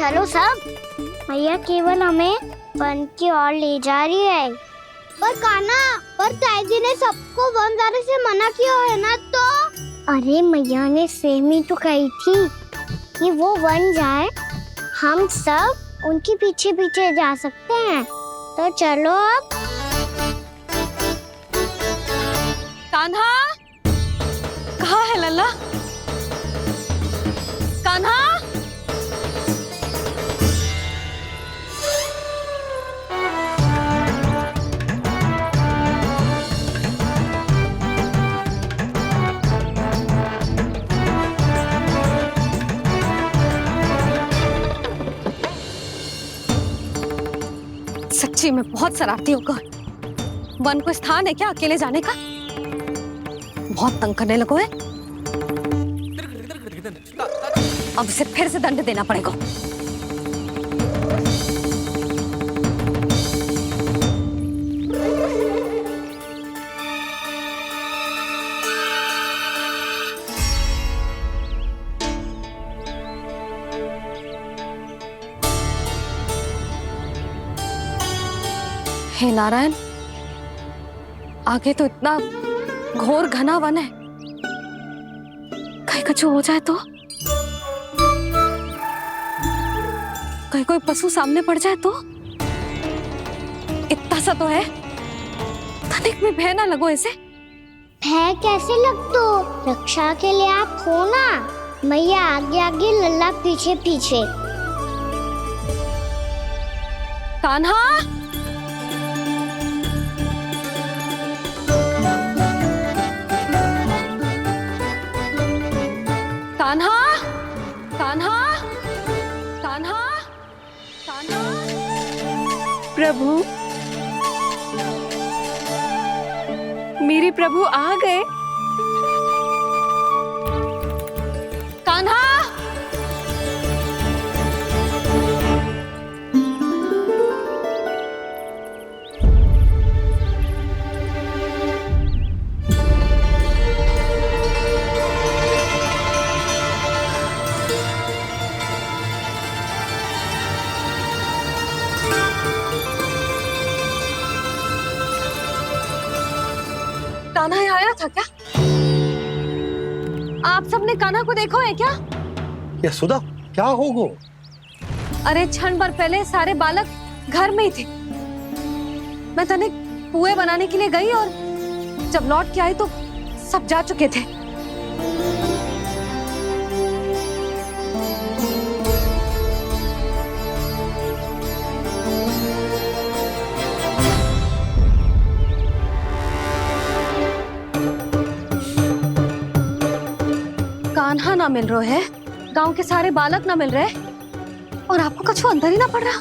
Speaker 2: चलो सब। मैया केवल हमें वन की ओर ले जा रही है। पर कान्हा, पर ताईजी ने सबको वन जाने से मना किया है ना तो? अरे मैया ने सेम ही तो कही थी कि वो वन जाए, हम सब उनके पीछे पीछे जा सकते हैं। तो चलो अब।
Speaker 4: कान्हा, कहाँ है लल्ला? कान्हा, सच्ची में बहुत शरारती होगा। वन को स्थान है क्या अकेले जाने का? बहुत तंग करने लगो है। अब इसे फिर से दंड देना पड़ेगा। हे नारायण, आगे तो इतना घोर घना वन है, कहीं कुछ हो जाए तो? कहीं कोई पशु सामने पड़ जाए तो? इतना सा तो है, तनिक में भय ना लगो इसे।
Speaker 2: भय कैसे लग तो? रक्षा के लिए आप हो ना। मैया आगे आगे, लल्ला पीछे पीछे।
Speaker 4: कान्हा, कान्हा, कान्हा, कान्हा, कान्हा।
Speaker 3: प्रभु, मेरे प्रभु आ गए।
Speaker 4: कान्हा, कान्हा यहाँ आया था क्या? आप सबने कान्हा को देखो है क्या?
Speaker 8: ये सुधा, क्या हो गो?
Speaker 4: अरे क्षण भर पहले सारे बालक घर में ही थे। मैं तनिक पुए बनाने के लिए गई और जब लौट के आई तो सब जा चुके थे। कान्हा ना मिल रहा है, गांव के सारे बालक ना मिल रहे, और आपको कछु अंदर ही ना पड़ रहा।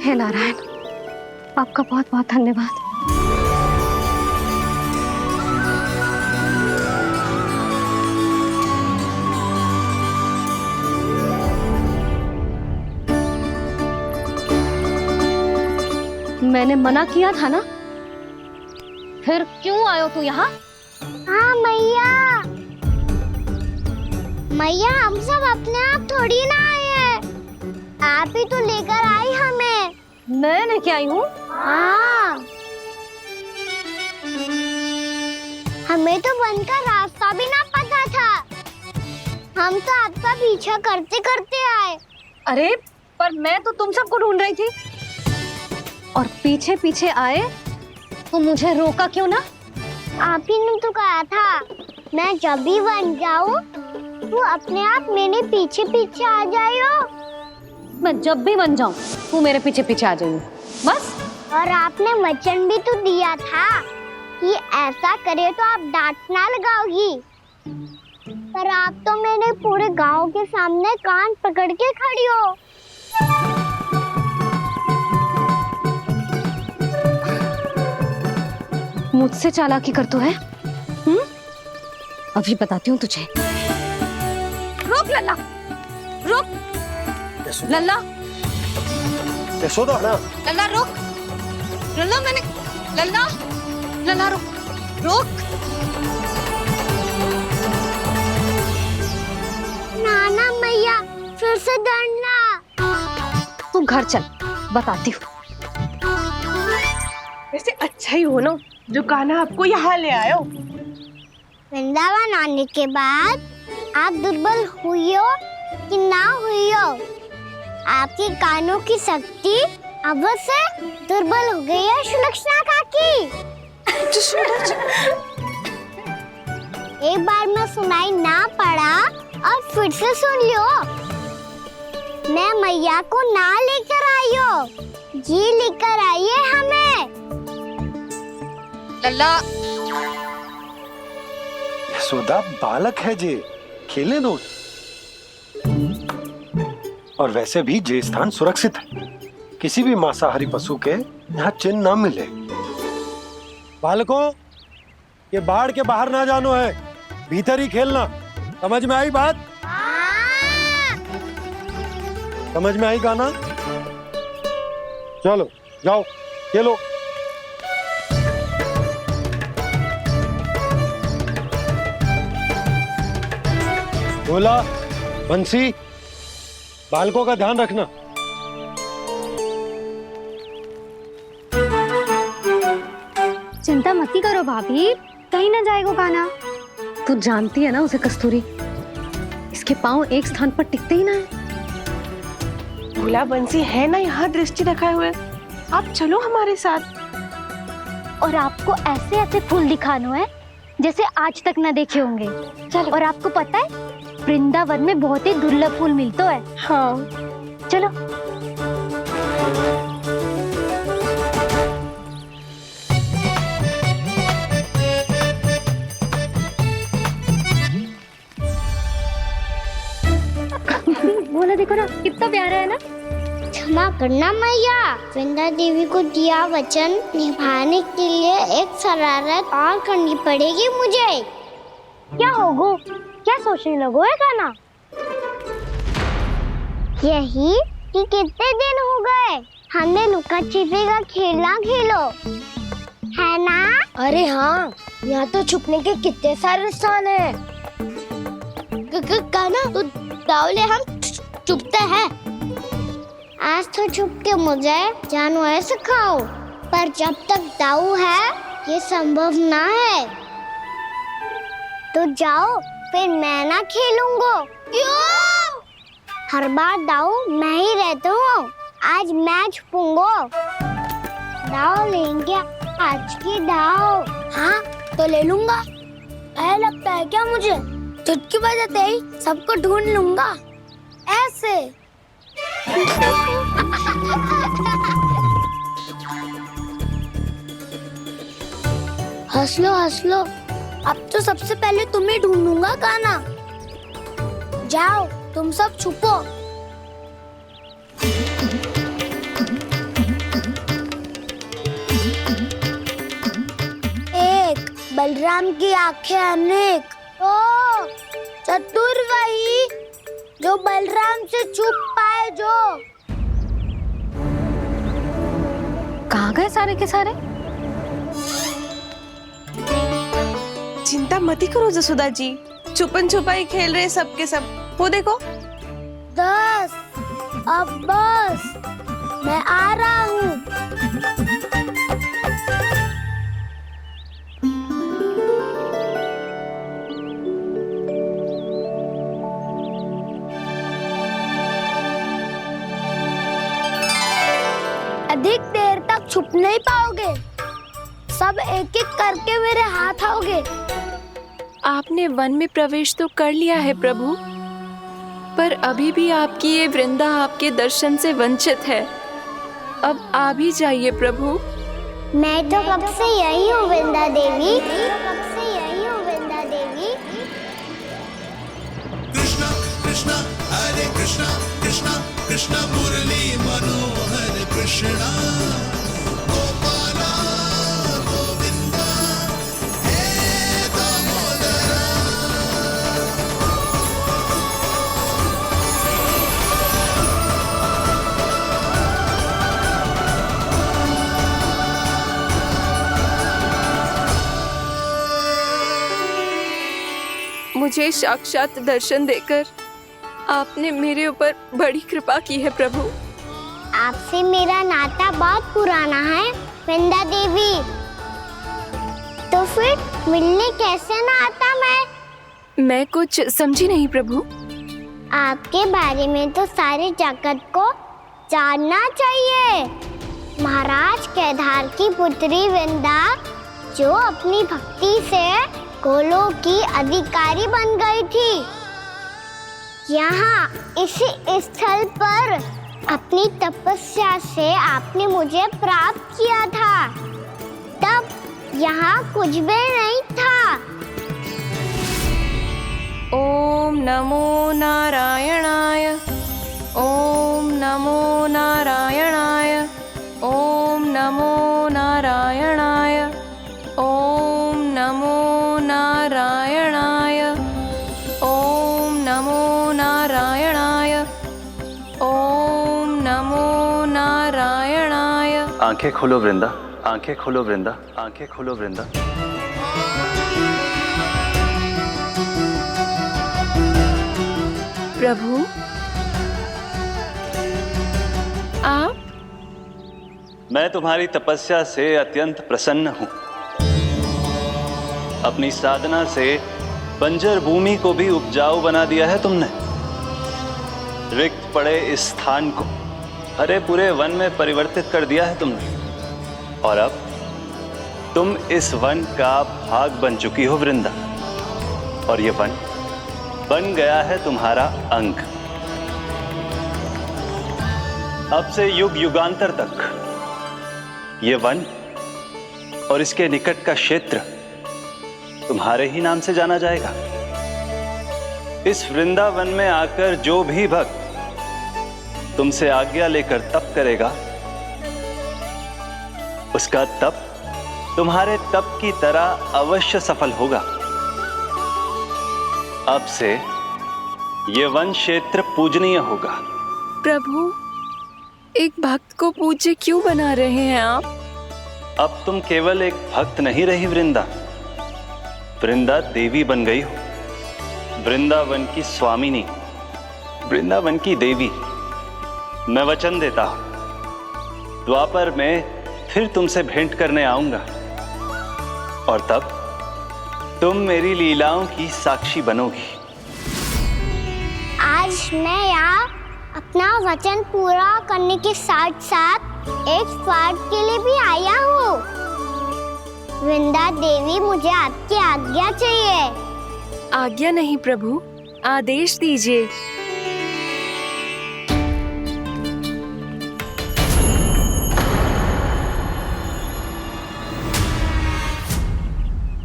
Speaker 4: हे नारायण, आपका बहुत बहुत धन्यवाद। मैंने मना किया था ना, फिर क्यों आयो तू यहाँ?
Speaker 2: हाँ मैया, मैया हम सब अपने आप थोड़ी ना आए हैं, आप ही तो लेकर आई हमें।
Speaker 4: मैं लेके आई हूँ?
Speaker 2: हाँ, हमें तो वन का रास्ता भी ना पता था, हम तो आपका पीछा करते करते आए।
Speaker 4: अरे पर मैं तो तुम सबको ढूंढ रही थी, और पीछे पीछे आए तो मुझे रोका क्यों ना?
Speaker 2: आप ही ने तो कहा था मैं जब भी वन जाऊं तू अपने आप मेरे पीछे पीछे आ जाइयो।
Speaker 4: मैं जब भी वन जाऊं तू मेरे पीछे पीछे आ जाइयो, बस।
Speaker 2: और आपने वचन भी तो दिया था कि ऐसा करे तो आप डांट ना लगाओगी, पर आप तो मेरे पूरे गांव के सामने कान पकड़ के खड़ी हो।
Speaker 4: मुझसे चालाकी कर तो है? अभी बताती हूँ तुझे। रुक लल्ला, रुक। लल्ला
Speaker 8: यशोदा ना
Speaker 4: लल्ला रुक। लल्ला मैंने लल्ला लल्ला रुक रुक।
Speaker 2: नाना मैया फिर से डरना।
Speaker 4: तू घर चल, बताती हूँ।
Speaker 6: वैसे अच्छा ही हो ना जो कान्हा आपको यहाँ ले आयो।
Speaker 2: वृंदावन आने के बाद आप दुर्बल हुई हो कि ना हुई हो, आपके कानों की शक्ति अब से दुर्बल हो गई है सुलक्षणा काकी। एक बार में सुनाई ना पड़ा और फिर से सुन लियो। मैं मैया को ना लेकर आई हो, जी लेकर आई है हमें।
Speaker 4: लल्ला
Speaker 8: यशोदा बालक है जे, खेले दो। और वैसे भी जे स्थान सुरक्षित है, किसी भी मांसाहारी पशु के यहाँ चिन्ह ना मिले। बालकों, ये बाढ़ के बाहर ना जानो है, भीतर ही खेलना। समझ में आई बात? समझ में आई गाना? चलो जाओ खेलो। बोला बंसी, बालकों का ध्यान रखना।
Speaker 4: चिंता मत करो भाभी, कहीं ना जाएगा कान्हा। तू जानती है ना उसे कस्तूरी, इसके पांव एक स्थान पर टिकते ही ना है।
Speaker 6: भोला बंसी है ना यहाँ दृष्टि रखाए हुए, आप चलो हमारे साथ।
Speaker 2: और आपको ऐसे ऐसे फूल दिखानो है जैसे आज तक न देखे होंगे। चलो। और आपको पता है वृंदावन में बहुत ही दुर्लभ फूल मिलते हैं। हाँ चलो। बोला देखो ना कितना प्यारा है ना। क्षमा करना मैया, वृंदा देवी को दिया वचन निभाने के लिए एक शरारत और करनी पड़ेगी मुझे। क्या होगो, क्या सोचने लगो है कान्हा? यही कि कितने दिन हो गए हमने लुका छिपी का खेलना खेलो, है ना? अरे हाँ, यहाँ तो छुपने के कितने सारे स्थान है। कान्हा तो दावले हम छुपते हैं। आज तो छुप के मुझे जानवर सिखाओ, पर जब तक दाऊ है ये संभव ना है। तो जाओ, फिर मैं ना खेलूंगा। क्यों? हर बार दाऊ मैं ही रहता हूँ, आज मैं छुपूंगा। दाऊ लेंगे आज की दाऊ। हाँ तो ले लूंगा। ऐसा लगता है क्या मुझे? चुटकी बजाते ही सबको ढूंढ लूंगा ऐसे। हंस लो, अब तो सबसे पहले तुम्हें ढूंढूंगा कान्हा। जाओ तुम सब छुपो। एक बलराम की आंखें अनेक। ओ चतुर वही जो बलराम से छुप पाए। जो
Speaker 4: कहाँ गए सारे के सारे?
Speaker 6: चिंता मत करो जसोदा जी, छुपन छुपाई खेल रहे सबके सब। वो देखो
Speaker 2: 10 अब बस, मैं आ रहा हूँ। अधिक देर तक छुप नहीं पाओगे, सब एक एक करके मेरे हाथ आओगे।
Speaker 3: आपने वन में प्रवेश तो कर लिया है प्रभु, पर अभी भी आपकी ये वृंदा आपके दर्शन से वंचित है। अब आ भी जाइए प्रभु।
Speaker 2: मैं तो कब से यही हूँ वृंदा देवी, कब से यही हूँ वृंदा देवी।
Speaker 18: कृष्णा कृष्णा हरे कृष्णा, कृष्णा कृष्णा मुरली मनोहर कृष्णा। गोपाला गोविंदा हे दामोदरा।
Speaker 3: मुझे साक्षात दर्शन देकर आपने मेरे ऊपर बड़ी कृपा की है प्रभु।
Speaker 2: आपसे मेरा नाता बहुत पुराना है वृंदा देवी, तो फिर मिलने कैसे ना आता
Speaker 3: मैं कुछ समझी नहीं प्रभु।
Speaker 2: आपके बारे में तो सारे जगत को जानना चाहिए। महाराज केदार की पुत्री वृंदा जो अपनी भक्ति से गोलोक की अधिकारी बन गई थी, यहाँ इसी स्थल पर अपनी तपस्या से आपने मुझे प्राप्त किया था। तब यहाँ कुछ भी नहीं था।
Speaker 3: ओम नमो नारायणाय, ओम नमो नारायणाय, ओम नमो नारायणाय, ओम नमो नारायणाय, ओम नमो नारायणाय, ओम नमो नारायणाय।
Speaker 19: आंखें खोलो वृंदा, आंखें खोलो वृंदा, आंखें खोलो वृंदा।
Speaker 3: प्रभु आप?
Speaker 19: मैं तुम्हारी तपस्या से अत्यंत प्रसन्न हूं। अपनी साधना से बंजर भूमि को भी उपजाऊ बना दिया है तुमने। रिक्त पड़े इस स्थान को हरे पूरे वन में परिवर्तित कर दिया है तुमने, और अब तुम इस वन का भाग बन चुकी हो वृंदा, और ये वन बन गया है तुम्हारा अंग। अब से युग युगांतर तक ये वन और इसके निकट का क्षेत्र तुम्हारे ही नाम से जाना जाएगा। इस वृंदावन में आकर जो भी भक्त तुमसे आज्ञा लेकर तप करेगा, उसका तप तुम्हारे तप की तरह अवश्य सफल होगा। अब से ये वन क्षेत्र पूजनीय होगा।
Speaker 3: प्रभु एक भक्त को पूज्य क्यों बना रहे हैं आप?
Speaker 19: अब तुम केवल एक भक्त नहीं रही वृंदा, वृंदा देवी बन गई हो। वृंदावन की स्वामिनी, वृंदावन की देवी। मैं वचन देता हूं, द्वापर में फिर तुमसे भेंट करने आऊंगा, और तब तुम मेरी लीलाओं की साक्षी बनोगी।
Speaker 2: आज मैं यहाँ अपना वचन पूरा करने के साथ साथ एक स्वार्थ के लिए भी आया हूँ। वृंदा देवी, मुझे आपकी आज्ञा चाहिए।
Speaker 3: आज्ञा नहीं प्रभु, आदेश दीजिए।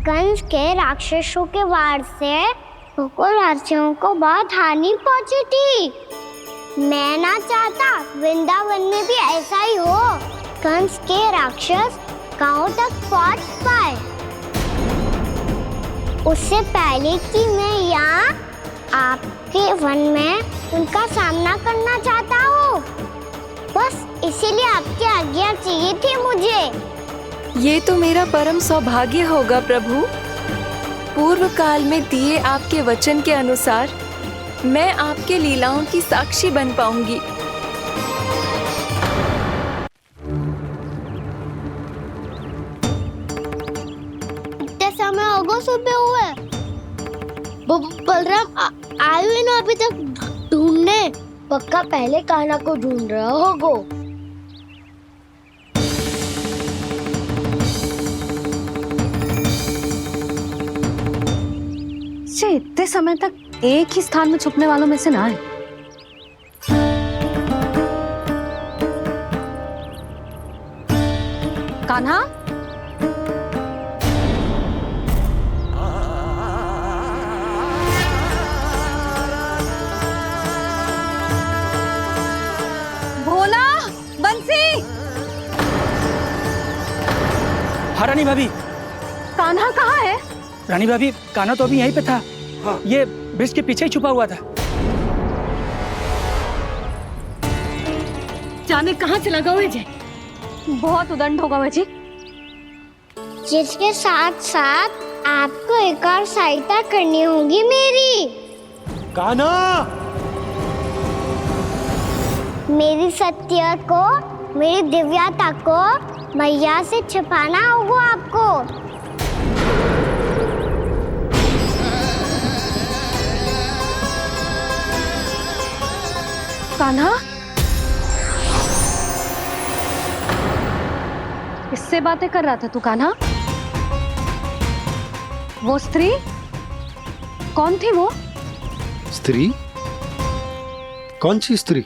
Speaker 2: कंस के राक्षसों के वार से गोकुलवासियों को बहुत हानि पहुंची थी। मैं ना चाहता वृंदावन में भी ऐसा ही हो। कंस के राक्षस गांव तक पहुंच पाए, उससे पहले कि मैं यहाँ आपके वन में उनका सामना करना चाहता हूँ। बस इसीलिए आपकी आज्ञा चाहिए थी मुझे।
Speaker 3: ये तो मेरा परम सौभाग्य होगा प्रभु। पूर्व काल में दिए आपके वचन के अनुसार मैं आपके लीलाओं की साक्षी बन पाऊंगी।
Speaker 2: इतना समय होगा सुबह हुए, बलराम आए हुए ना अभी तक ढूंढने। पक्का पहले कान्हा को ढूंढ रहा होगा।
Speaker 4: इतने समय तक एक ही स्थान में छुपने वालों में से ना है। कान्हा, भोला, बंसी।
Speaker 15: हाँ रानी भाभी।
Speaker 4: कान्हा कहाँ है?
Speaker 15: रानी भाभी, कान्हा तो अभी यहीं पे था। हाँ। ये ब्रिज के पीछे ही छुपा हुआ था।
Speaker 4: जाने कहाँ चला गया है जी? बहुत उदंड होगा वह जी।
Speaker 2: जिसके साथ साथ आपको एक और सहायता करनी होगी मेरी।
Speaker 8: कान्हा,
Speaker 2: मेरी सत्य को, मेरी दिव्यता को मैया से छिपाना होगा आपको।
Speaker 4: कान्हा, किससे बातें कर रहा था तू कान्हा? वो स्त्री कौन थी? वो
Speaker 8: स्त्री? कौन सी स्त्री?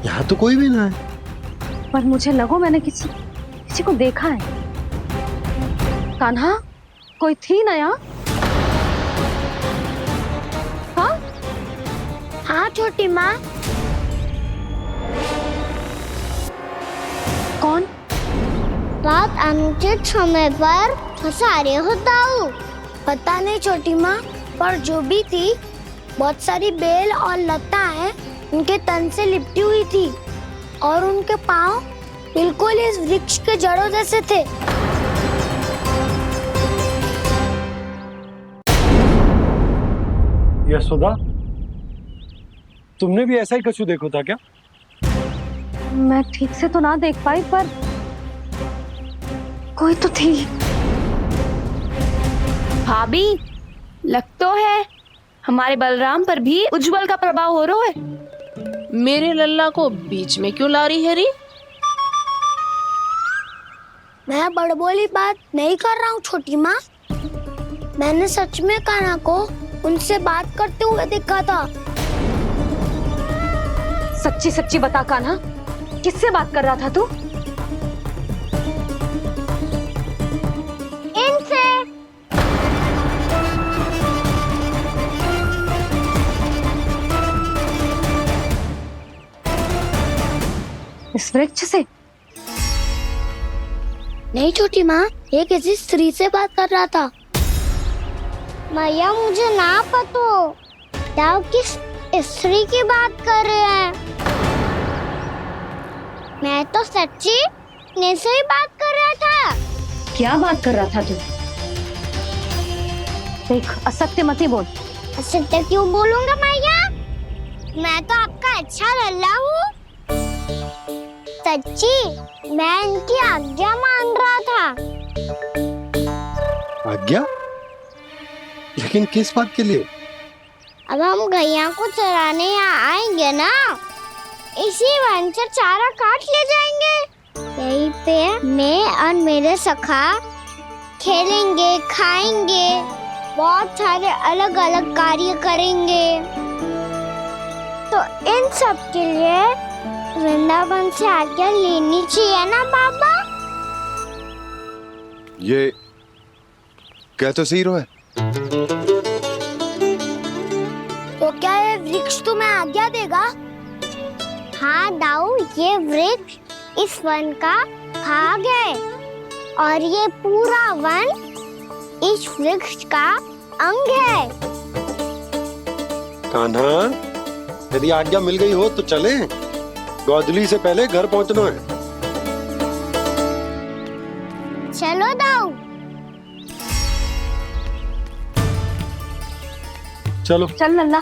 Speaker 8: यहाँ तो कोई भी ना है।
Speaker 4: पर मुझे लगो मैंने किसी को देखा है। कान्हा, कोई थी ना यहाँ? हाँ?
Speaker 2: हाँ छोटी माँ।
Speaker 4: कौन?
Speaker 2: रात अनुचित समय पर फंसा रहे हो दाऊ। पता नहीं छोटी माँ, पर जो भी थी बहुत सारी बेल और लता है उनके तन से लिपटी हुई थी और उनके पाँव बिल्कुल इस वृक्ष के जड़ों जैसे थे।
Speaker 8: यशोदा, तुमने भी ऐसा ही कछु देखो था क्या?
Speaker 4: मैं ठीक से तो ना देख पाई, पर कोई तो थी।
Speaker 6: भाभी, लग तो है हमारे बलराम पर भी उज्जवल का प्रभाव हो रहा है।
Speaker 5: मेरे लल्ला को बीच में क्यों ला रही है री?
Speaker 2: मैं बड़बोली बात नहीं कर रहा हूँ छोटी माँ। मैंने सच में कान्हा को उनसे बात करते हुए देखा था।
Speaker 4: सच्ची सच्ची बता कान्हा, किससे बात कर रहा था तू?
Speaker 2: इनसे।
Speaker 4: इस वृक्ष से?
Speaker 2: नहीं छोटी माँ, ये किसी स्त्री से बात कर रहा था। मैया मुझे ना पतो दाऊ किस स्त्री की बात कर रहे हैं। मैं तो सच्ची ने से ही बात कर रहा था।
Speaker 4: क्या बात कर रहा था तू? देख, असत्य मत ही बोल।
Speaker 2: असत्य क्यों बोलूंगा मैया? मैं तो आपका अच्छा लल्ला हूँ। सच्ची मैं इनकी आज्ञा मान रहा था।
Speaker 8: आज्ञा? लेकिन किस बात के लिए?
Speaker 2: अब हम गैया को चराने यहाँ आएंगे ना, इसी वन से चारा काट ले जाएंगे। यहीं पे मैं और मेरे सखा खेलेंगे, खाएंगे, बहुत सारे अलग अलग कार्य करेंगे। तो इन सब के लिए वृंदावन से आज्ञा लेनी चाहिए ना बाबा?
Speaker 7: ये क्या तो सही रो है।
Speaker 2: तो क्या ये वृक्ष तुम्हें आज्ञा देगा? हाँ दाऊ, ये वृक्ष इस वन का भाग है और ये पूरा वन इस वृक्ष का अंग है।
Speaker 8: कान्हा, यदि आज्ञा मिल गई हो तो चले। गोधली से पहले घर पहुंचना है।
Speaker 2: चलो दाऊ।
Speaker 8: चलो
Speaker 4: चल लल्ला।